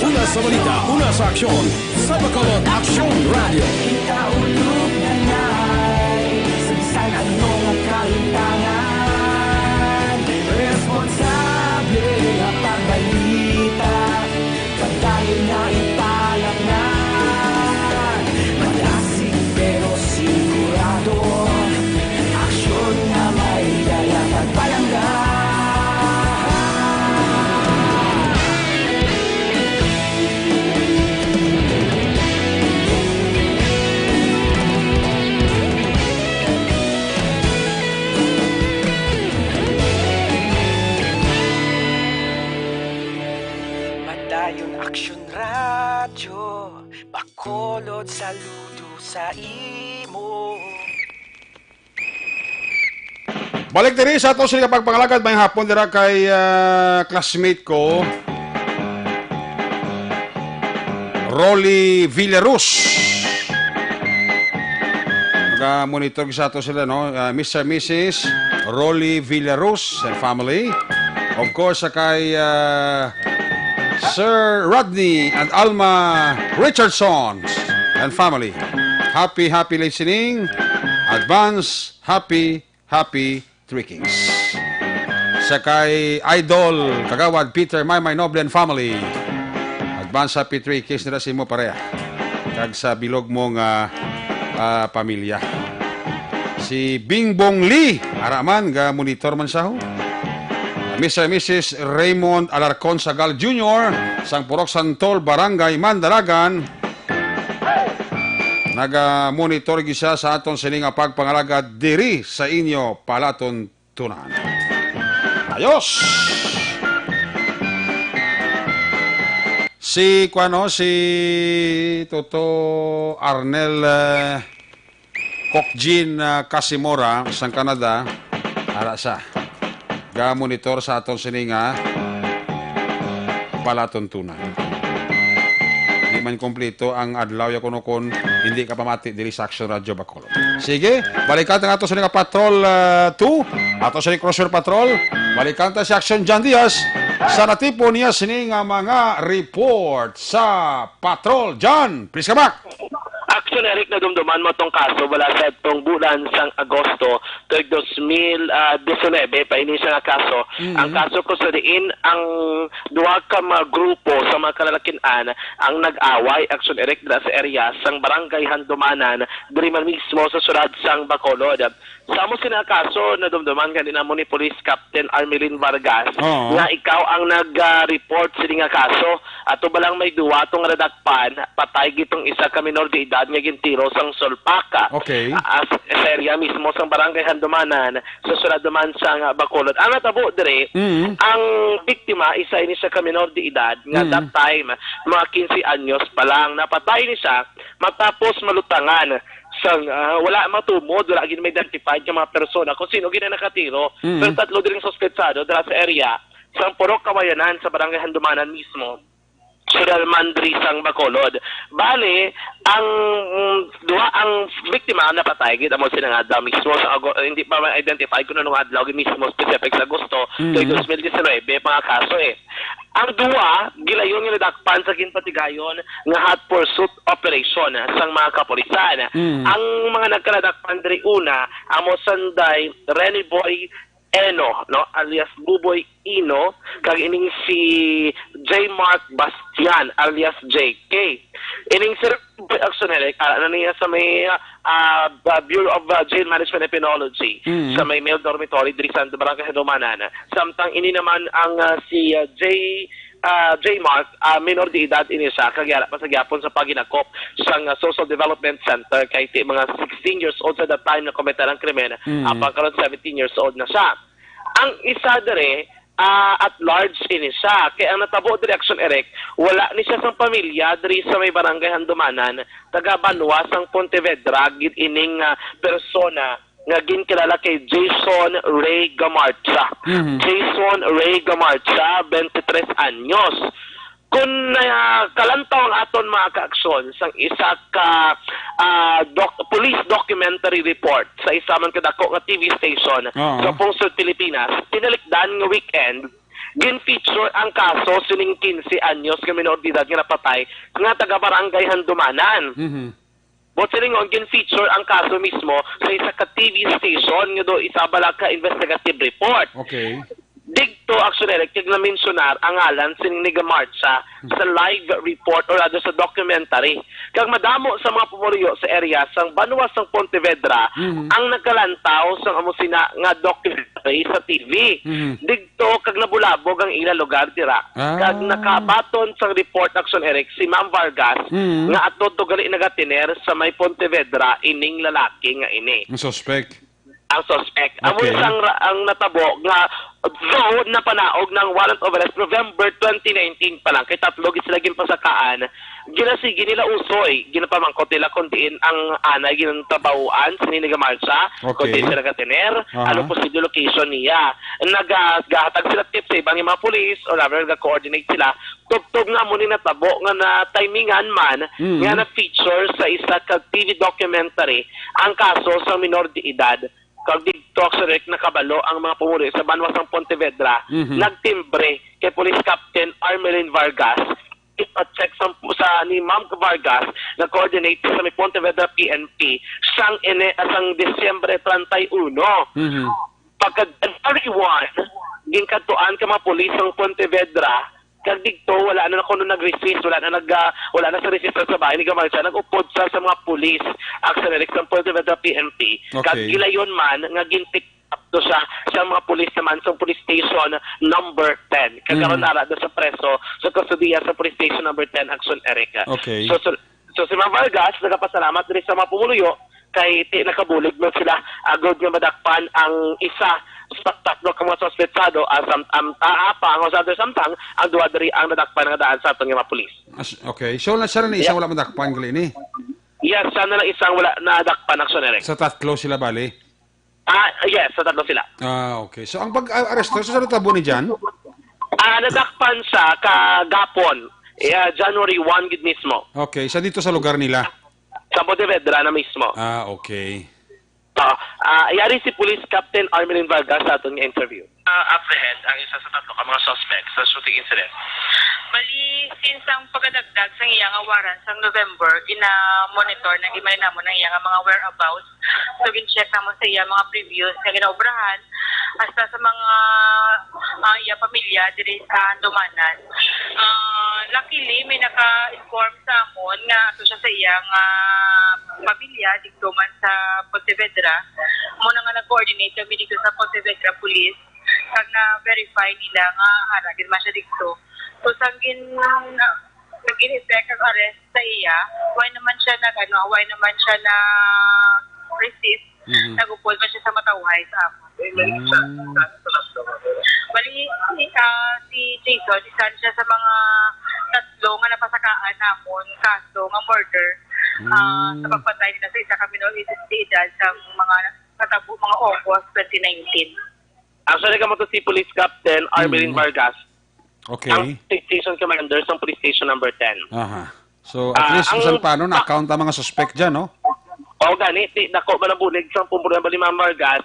Una sa balita, una sa aksyon, sa Bacolod Aksyon Radio. Kita ulog na na'y sagsag ano nga kalintangan. Responsable nga pagbalita, pagdayon na ipalaknan. Malasig pero sigurado, aksyon na may dala pagpalanggan. Padayon aksyon radyo, bakolod saludo sa imo. Balik diri sa ato sa pagpangalagad may hapon dira kay classmate ko Rolly Villarus. Monitor sa ato sila no, Mr. Mrs. Rolly Villarus and family. Of course kay Sir Rodney and Alma Richardson and family. Happy listening. Advance happy Three Kings. Sa kay Idol Kagawad Peter Maymay Noble and family. Advance happy Three Kings nila si mo pareha. Kag sa bilog mong pamilya. Si Bingbong Lee araman ga monitor man sa ho. Mr. and Mrs. Raymond Alarcon Sagal Jr. sang Purok Santol Barangay Mandalagan. Naga-monitor gisa sa aton sining pagpangalaga diri sa inyo palaton tunan. Ayos! Si Toto Arnel Kokjin Casimora sang Canada ara sa ga-monitor sa aton sining palaton tunan. Di man kompleto ang adlaw ya kuno kon hindi ka pamati diri sa Action Radio Bacolod. Sige, balikan ta ato sa nga Patrol 2, ato sa Crosser Patrol. Balikan ta si Action John Diaz sa natipon niya sini nga mga report sa Patrol. John, please come back. Action Eric na dumduman mo tong kaso wala sa tong bulan sang Agosto tuig 2019 pa ini siya nga kaso. Ang kaso ko sa diin ang duha ka mga grupo sa mga kalalakian ang nag-away Action Eric dira sa area sang barangay Handumanan diri man mismo sa syudad sang Bacolod. Sa mo sina kaso na dumduman kanina mo ni Police Captain Armelin Vargas nga ikaw ang nag-report sa nga kaso ato balang may duwa tong radakpan patay gitong isa ka minor de edad nga gintiro sang Solpaka. Okay. Sa area mismo sang barangay Handumanan sa syudad naman sang Bacolod. Ang natabo dire ang biktima isa ini siya ka minor de edad nga that time mga 15 anyos pa lang napatay ni siya matapos malutangan sang wala matumod wala gid may identified nga mga persona kung sino gid nakatiro pero tatlo diring suspetsado dira sa area sang Purok Kawayanan sa barangay Handumanan mismo. Syudad Mandri sang Bacolod. Bale, ang duha ang biktima napatay gid amo sila nga daw mismo sa hindi pa ma-identify kung anong adlaw mismo specific sa Agosto 2019 mga kaso Ang duwa gilayon nga nadakpan sa ginpatigayon nga hot pursuit operation sang mga kapulisan. Ang mga nagkaladakpan diri una amo sanday Rene Boy Eno, no, alias Buboy Ino, kag ining si J. Mark Bastian, alias JK. Ining si Action Eric, ano niya sa may Bureau of Jail Management and Penology, sa may male dormitory, diri sa Barangay Handumanan. Samtang ini naman ang si J. Mark, minor de edad ini siya, kagyara pa sa gyapon sa paginakop sa Social Development Center kay mga 16 years old sa that time na kometa ng krimen, pagkaroon 17 years old na siya. Ang isa dire at large ini siya. Kaya ang natabo dire Action Eric, wala ni siya sang pamilya diri sa may barangay Handumanan, taga Banwa sang Pontevedra, gid ining persona nga ginkilala kay Jason Ray Gamarcha. Jason Ray Gamarcha, 23 anyos. Kung kalantaw ang aton mga ka-aksyon sang isa ka police documentary report sa isa man kadako nga TV station sa Pungsod, Pilipinas, tinalikdan nga weekend, gin-feature ang kaso sining 15 anyos nga minor de edad nga napatay nga taga Barangay Handumanan. But siningon, gin-feature ang kaso mismo sa isa ka TV station nga do isa bala ka investigative report. Okay. Digto Action Eric, kag na-mentionar ang ngalan sining ni Gamarcha sa live report or rather sa documentary. Kag madamo sa mga pumuriyo sa area sang Banwa sang Pontevedra ang nagkalantaw sang amo sina nga documentary sa TV. Digto kag nabulabog ang ila lugar dira. Kag nakabaton sang report Action Eric si Ma'am Vargas nga ato to gali nagatiner sa may Pontevedra ining lalaki nga ini. Ang suspect. Ang suspect. Okay. Ang natabo nga though napanaog ng warrant of arrest November 2019 pa lang kay tatlo gid sila ginpasakaan ginasigi nila usoy ginapamangkot nila kundiin ang anay gintabawuan sa Gamarcha kundi sila gatener ano posible location niya nagahatag sila tips sa ibang mga police or rather ga-coordinate sila tugtog nga mo ni natabo nga na timingan man nga na feature sa isa ka TV documentary ang kaso sa minor de edad. Kag dito Action Eric nakabalo ang mga pumuli sa Banwa sang Pontevedra, nagtimbre kay Police Captain Armelin Vargas. Ipa-check sa ni Ma'am Vargas na coordinate sa may Pontevedra PNP sang Disyembre 31. Pagka January 1, ginkatuan ka mga pulis sang Pontevedra, kag dito wala na kuno nag-resist, wala na sa resistance sa bahay ni Gamarcha, nag-upod sa mga pulis Action Eric sa Pontevedra PNP. Kag gilayon man nga ginpick up to sa mga pulis naman sa police station number 10. Kagkaroon na sa preso sa kustodiya sa police station number 10 Action Eric. Okay. So si Ma'am Vargas nagapasalamat diri sa mga pumuluyo kay nakabulig mo sila agad nga madakpan ang isa sa tatlo ka mga suspetsado samtang ang duwa diri ang nadakpan nga daan sa atong mga pulis. Okay. So na siya na isang wala madakpan gali ni. Yes, sana lang isang wala nadakpan Action Eric. Sa tatlo sila bali. Yes, sa tatlo sila. Okay. So ang pag-aresto sa tabo ni Jan? Nadakpan siya kagapon. January 1 gid mismo. Okay, sa dito sa lugar nila. Sa Pontevedra na mismo. Okay. Yari si Police Captain Armelin Vargas sa aton nga interview. Apprehend ang isa sa tatlo ka mga suspects sa shooting incident. Bali, since ang pagdagdag sa iyang warrant sa November, gina-monitor na gimay namo ng iyang mga whereabouts. So, gin-check namo sa iyang mga previous na ginaobrahan hasta sa mga iyang pamilya diri sa Andomanan. Luckily, may naka-inform sa amon nga ato siya sa iyang pamilya dito man sa Pontevedra. Muna nga nag-coordinate kami dito sa Pontevedra Police kag na-verify nila nga haragin man siya dito. So, sanggin nag-effect ang arrest sa iya, why naman siya na resist, nagupod man siya sa matawhay sa amon. Bali, si Jason, isa siya sa mga tatlo nga napasakaan namon kaso nga murder sa pagpatay nila sa isa kami edad sa mga katabo, mga August 2019. Actually, kamo to si Police Captain Armelin Vargas. Okay. Ang station commander sa Police Station number 10. Aha. So, at least, kung paano, na-account ang mga suspect dyan, no? O, ganit. Nako, manabulig sa pumpunan ba ni Ma'am Vargas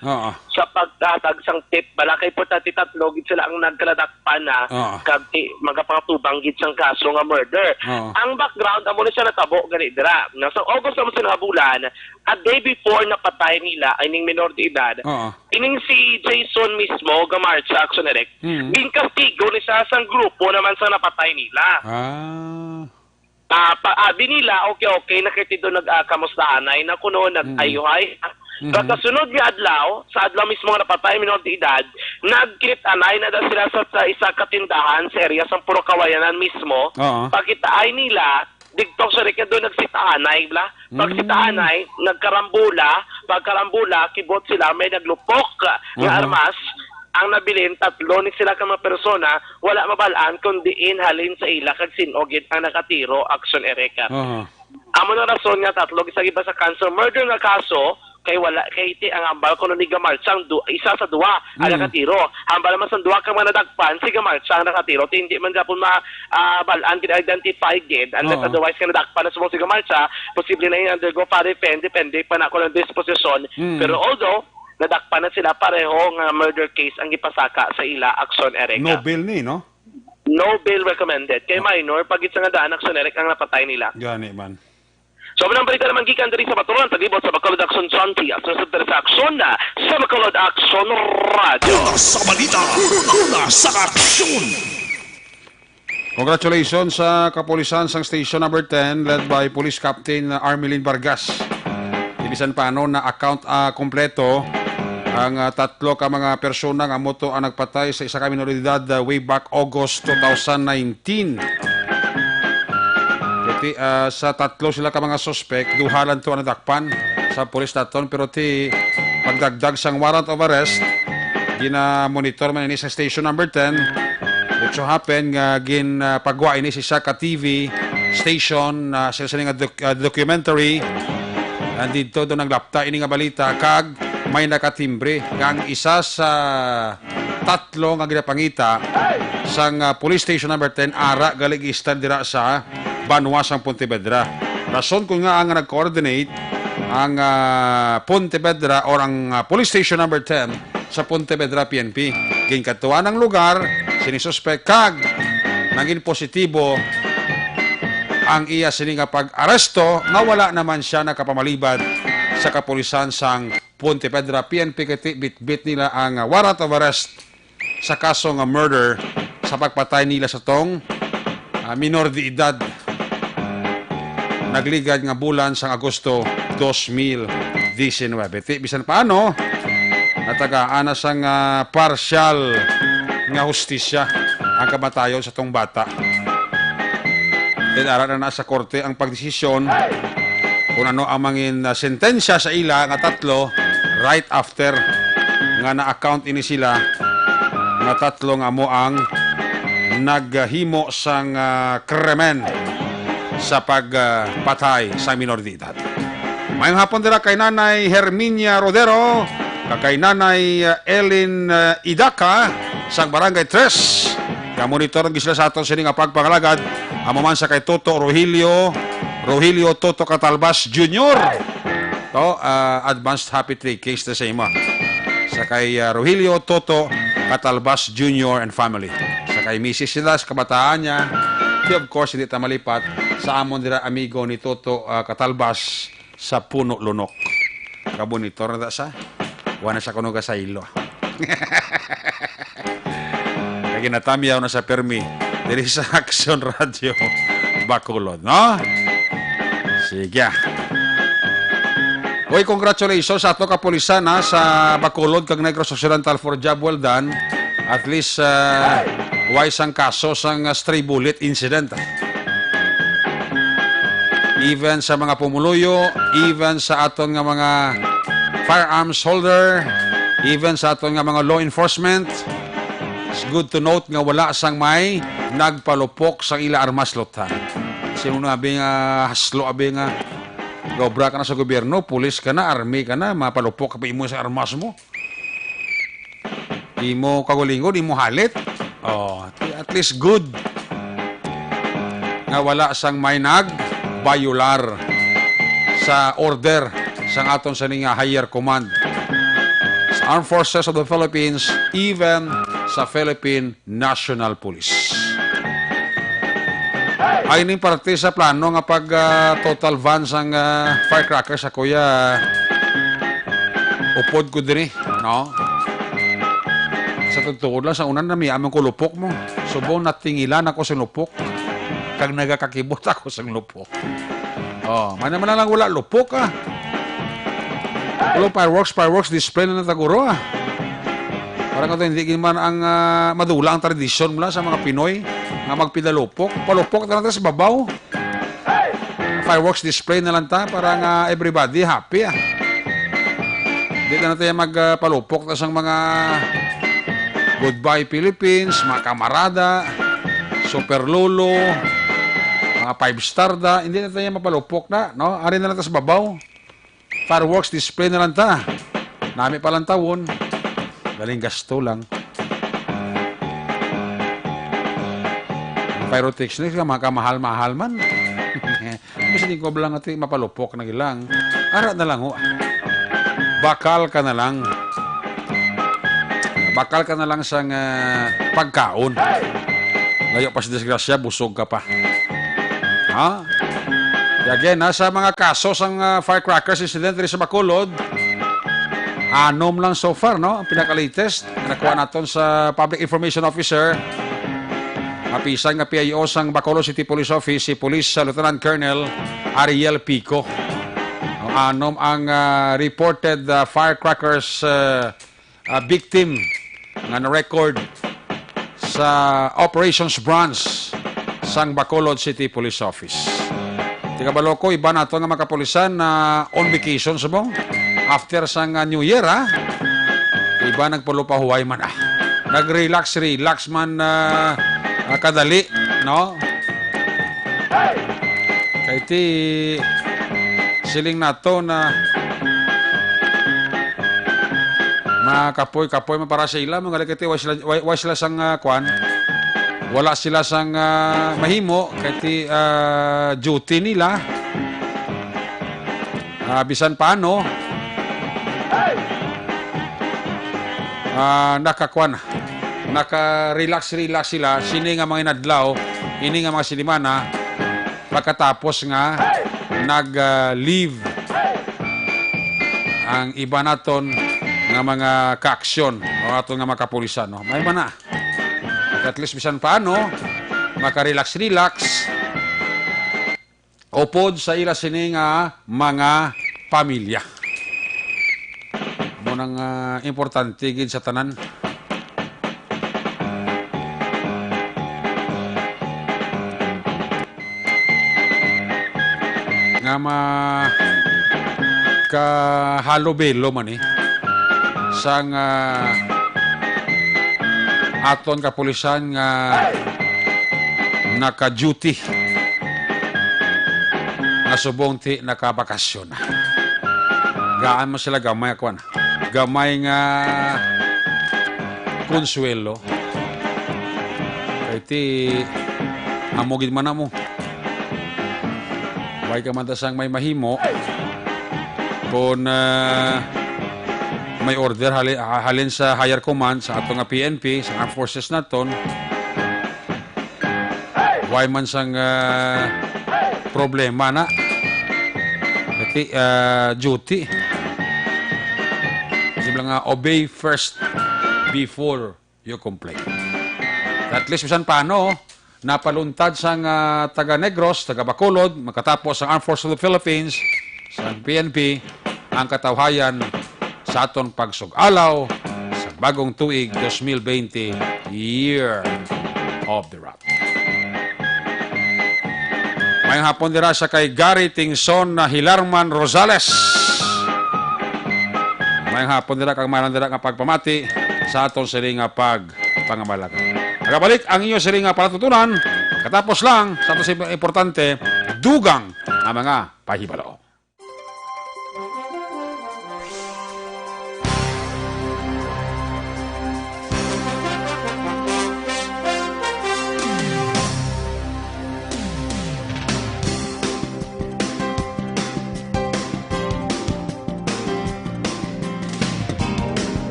sa pagtatag sang tip. Balakay po tati tatlo, gid sila ang nagkaladakpan na kag magapangtubang gid sang kaso nga murder. Ang background, amo na siya natabo, ganit dira. Sa August naman sa bulan, a day before napatay nila, ay ning minor de edad, ining si Jason mismo, gamarcha action direct, ginkastigo ni sa sang grupo naman sa napatay nila. Paabi nila, okay, nakitido nag-kamustahanay na kuno, nag-ayuhay. Sa sunod nga adlaw, sa adlaw mismo nga napatay, minor de edad, nagkit-anay na daw sila sa isa katindahan sa area sa Puro Kawayanan mismo. Pagkitaay nila, digtong sa rin doon nagsitaanay, bla? Pagsitaanay, pagkarambula, kibot sila, may naglupok nga armas. Ang nabilin, tatlo ni sila ka mga persona, wala mabalaan kundi halin sa ila kag sinogid ang nakatiro, action ereka. Amo na rason nga tatlo, gisagi ba sa cancer murder nga kaso, kay wala kay ti ang ambal kuno ni Gamal sang isa sa duwa ang nakatiro. Ambal man sang duwa ka man nadagpan si Gamal sang nakatiro, hindi man gapon balaan gid identify gid and otherwise ka nadagpan na si Gamal posible na yung undergo pa depende pa na ko ng disposition. Pero although nadakpan na sila pareho nga murder case ang ipasaka sa ila action ereka. No bail ni, no? No bail recommended. Kay minor, pagit sa nga daan action ereka ang napatay nila. Gani man. So, manang balita naman gikan diri sa Baturan, paglibot sa Bacolod Action Santi at sa aksyon na sa Bacolod Action Radio. Una sa balita, una sa aksyon. Congratulations sa kapulisan sang Station number 10 led by Police Captain Armelin Vargas. Ibisan paano na account kompleto ang tatlo ka mga persona nga moto ang nagpatay sa isa ka minoridad way back August 2019. Pati sa tatlo sila ka mga suspect, duhalan to ang nadakpan sa police naton, pero ti pagdagdag sang warrant of arrest, gina-monitor man ini sa station number 10. It so happen nga pagwa ini si Saka TV station sila sa nga documentary. Andito doon naglapta ini nga balita kag may nakatimbre ang isa sa tatlo nga ginapangita sang police station number 10 ara galig-istan dira sa Banwa sang Pontevedra. Rason kung nga ang nag-coordinate ang Pontevedra or ang police station number 10 sa Pontevedra PNP. Ginkatuan ng lugar, sinisuspect kag naging positibo ang iya sininga pag-aresto nga wala naman siya nakapamalibad sa kapulisan sang Pontevedra PNP kati bit nila ang warrant of arrest sa kaso nga murder sa pagpatay nila sa tong minor de edad nagligad nga bulan sang Agosto 2019. Bisan paano natagaan sang partial nga hustisya ang kamatayon sa tong bata. Dinara na sa korte ang pagdesisyon kung ano ang mangin sentensya sa ila nga tatlo right after nga na-account ini sila nga tatlo nga mo ang naghimo sang krimen sa pagpatay sa minor de edad. Mayong hapon dira kay Nanay Herminia Rodero, kay Nanay Ellen Idaka sa Barangay 3. Monitor ang gisla sa aton sini nga pagpangalagad amo man sa kay Toto Rogelio Toto Catalbas Jr. To, advanced happy 3Ks na sa ima. Sa kay Rogelio Toto Catalbas Jr. and family. Sa kay Mrs. sila, sa kabataan niya. Of course, hindi ta malipat sa amon dira amigo ni Toto Catalbas sa Puno Lunok. Kabunitor na sa. Wala sa kuno sa ilo. Kaya natamyaw na sa permi. Diri sa Action Radio Bacolod, no? Sige. Uy, congratulations sa ato kapulisan ha, sa Bacolod kag Negros Occidental for job well done. At least wise ang kaso sang stray bullet incident. Even sa mga pumuluyo, even sa aton nga mga firearms holder, even sa aton nga mga law enforcement, it's good to note nga wala sang may nagpalupok sa ila armas lotan. Sino na abi nga haslo abi nga gobra ka na sa gobyerno, pulis ka na, army ka na, mapalupok ka pa imo sa armas mo. Di mo kagulingon, di mo halit. Oh, at least good. Nga wala sang may nag-bayular sa order sang aton sa nga higher command. Sa Armed Forces of the Philippines, even sa Philippine National Police. Ay ning parte sa plano nga pag total van sang firecracker sa kuya upod ko diri, no? Sa totoo lang sa unan na amang ko lupok mo. Subo natingilan ako sa lupok. Kag nagakakibot ako sa lupok. Oh, man lang wala lupok ah. Wala fireworks display na nataguro ah. Parang ito hindi man ang madula ang tradisyon mula sa mga Pinoy nga magpidalupok. Palupok na lang sa babaw. Fireworks display na lang ta para nga everybody happy ah. Hindi na tayo magpalupok na sang mga Goodbye Philippines, mga kamarada, Super Lolo, mga 5-star da. Hindi na tayo mapalupok na, no? Ari na lang ta sa babaw. Fireworks display na lang ta. Nami pa lang tawon. Galing gasto lang. Pyrotechnics ka, makamahal-mahal man. Mas hindi ko lang natin mapalupok na gilang. Ara na lang ho. Bakal ka na lang. Bakal ka na lang sang pagkaon. Layo pa si disgrasya, busog ka pa. Ha? Again, sa mga kaso sang firecrackers incident sa Bacolod, 6 lang so far, no? Ang pinaka-latest, nakuha natin sa Public Information Officer, mapisan nga PIO sang Bacolod City Police Office, si Police Lieutenant Colonel Ariel Pico. 6 ang reported firecrackers victim nga na-record sa Operations Branch sang Bacolod City Police Office. Tiga baloko, iba na ito nga mga kapulisan na on vacation subong. After sang New Year, ha? Iba nagpulupahuay man, ah. Nag-relax man kadali, no? Kaya iti siling na to na makapoy-kapoy man para sa ila. Mga likiti, wa sila sang kwan. Wala sila sang mahimo. Kaya iti duty nila. Bisan paano, naka-relax sila, sini nga mga inadlaw, ini nga mga silimana, pagkatapos nga nag-leave ang iba naton nga mga ka-aksyon o aton nga mga kapulisan, no? May ba na? At least bisan paano, maka-relax upod sa ila sini nga mga pamilya. Nang importante gid sa tanan. Nga kahalobelo man sang aton kapulisan nga naka-duty nga subong ti nakabakasyon. Gaan mo sila gamay akwan. Gamay nga konsuelo. Kaya iti amogid man na mo. Way ka man tasang may mahimo. kung may order halin sa higher command sa ato nga PNP, sa Armed Forces naton, why man sang problema na duty. Kasi nga obey first before you complain. At least bisan paano, napaluntad sang taga Negros, taga Bacolod, makatapos ang Armed Forces of the Philippines, sa PNP, ang katawhayan sa aton pagsug-alaw sa bagong tuig 2020, Year of the Rat. Mayang hapon dira sa kay Gary Tingson na Hilarman Rosales. Mayang hapon dira kag manan dira nga pagpamati sa aton siri nga pagpangabalaga. Nagabalik ang inyo siri nga palatutunan. Katapos lang sa aton importante, dugang ang mga pahibalo.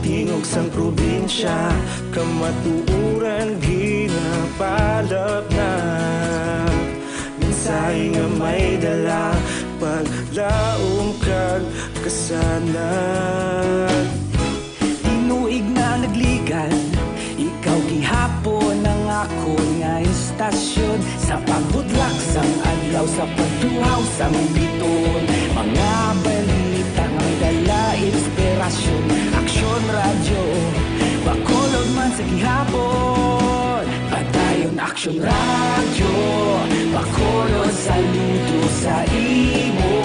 Tingog sang probinsya, kamatuuran ginapalap na. Mensahe nga may dala, paglaom kag kasanan. Tinuig na nagligan, ikaw gihapon ang ako nga istasyon. Sa paghudlak sang adlaw, sa pagtuhaw sang biton. Mga balita nga may dala, inspirasyon. Aksyon radyo, Bacolod man sa gihapon. Padayon Aksyon radyo, Bacolod saludo sa imo.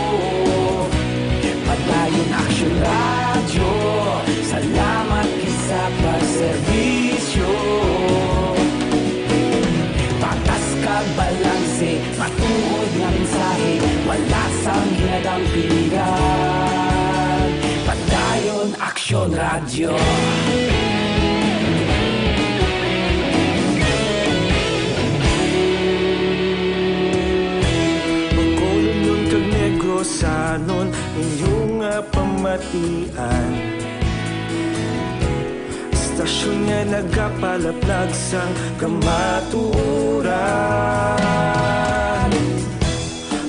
Padayon Aksyon radyo, salamat kisa pagserbisyo. Patas kag balanse, matuod nga mensahe, wala sang hinadang piligan. Padayon Aksyon radyo. Bacolod nun kag Negrosanon, inyong pamatian. Istasyon nga nagapalaplag sang kamatuuran.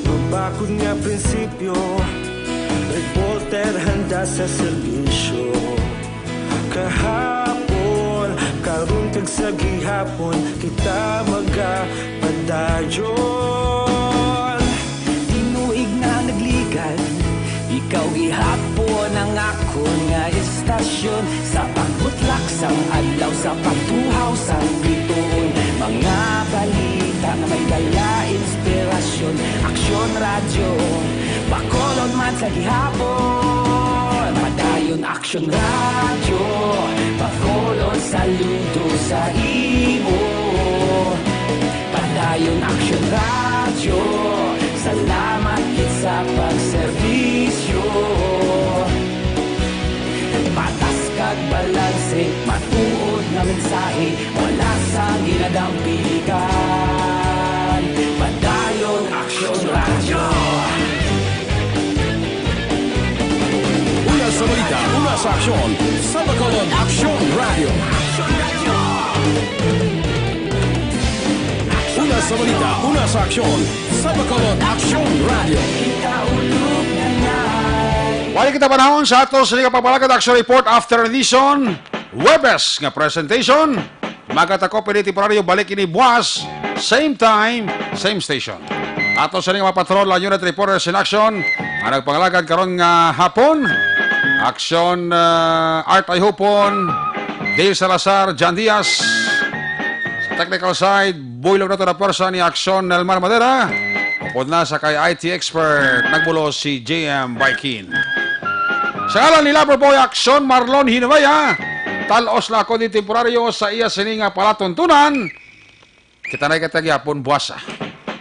Mabakod nga prinsipyo, reporter handa sa serbisyo. Kahapon, karon kag sa gihapon, kita magapadayon. Tinuig na nagligan, ikaw gihapon ang ako nga istasyon. Sa pagbutlak sang adlaw, sa pagtuhaw sang biton. Mga balita na may dala, inspirasyon. Aksyon radyo, Bacolod man sa gihapon. Padayon Aksyon radyo, Bacolod saludo sa imo. Padayon Aksyon radyo, salamat sa pagserbisyo. Patas kag balanse, matuod na mensahe, wala sang ginadang piligan. Padayon Aksyon radyo. Una sa balita, una sa aksyon, sa Bacolod Aksyon Radio. Una sa balita, una sa aksyon, sa Bacolod Aksyon Radio. Wali kita panahon sa ato sa Liga Papalagad Action Report after edition. Webes nga presentation. Magatako pili temporaryo balik ini buwas. Same time, same station. Ato sa Liga Patrol, Unit Reporters in Action. Ang nagpangalagad karon nga hapon. Action Art Ayhupon, Dale Salazar, Jan Diaz. Sa technical side, builog na ito na person ni Action Nelmar Madera. Upod na sa kay IT expert, nagbulo si JM Baikin. Sa ngalan ni Loverboy Action Marlon Hinabaya, talos na ako di temporaryo sa iya sininga palatuntunan. Kita na ikatagyapon buwasa.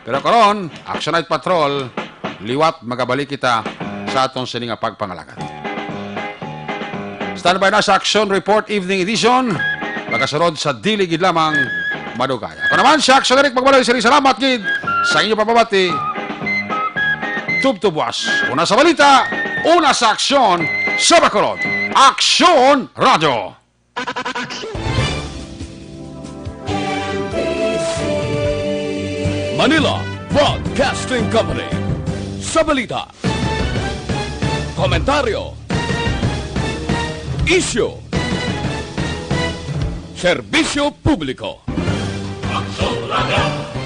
Pero karon, Action Night Patrol, liwat magabalik kita sa atong sininga pagpangalagat. Standby na sa Action Report Evening Edition, magasunod sa diligid lamang madugaya. Ako naman si Action Eric Magbalay, salamat gid sa inyo papabati. Tubtubwas, una sa balita, una sa aksyon, sa Bacolod, Action Radio. Manila Broadcasting Company. Sa balita, komentaryo, issue, serbisyo publiko. Action Radio.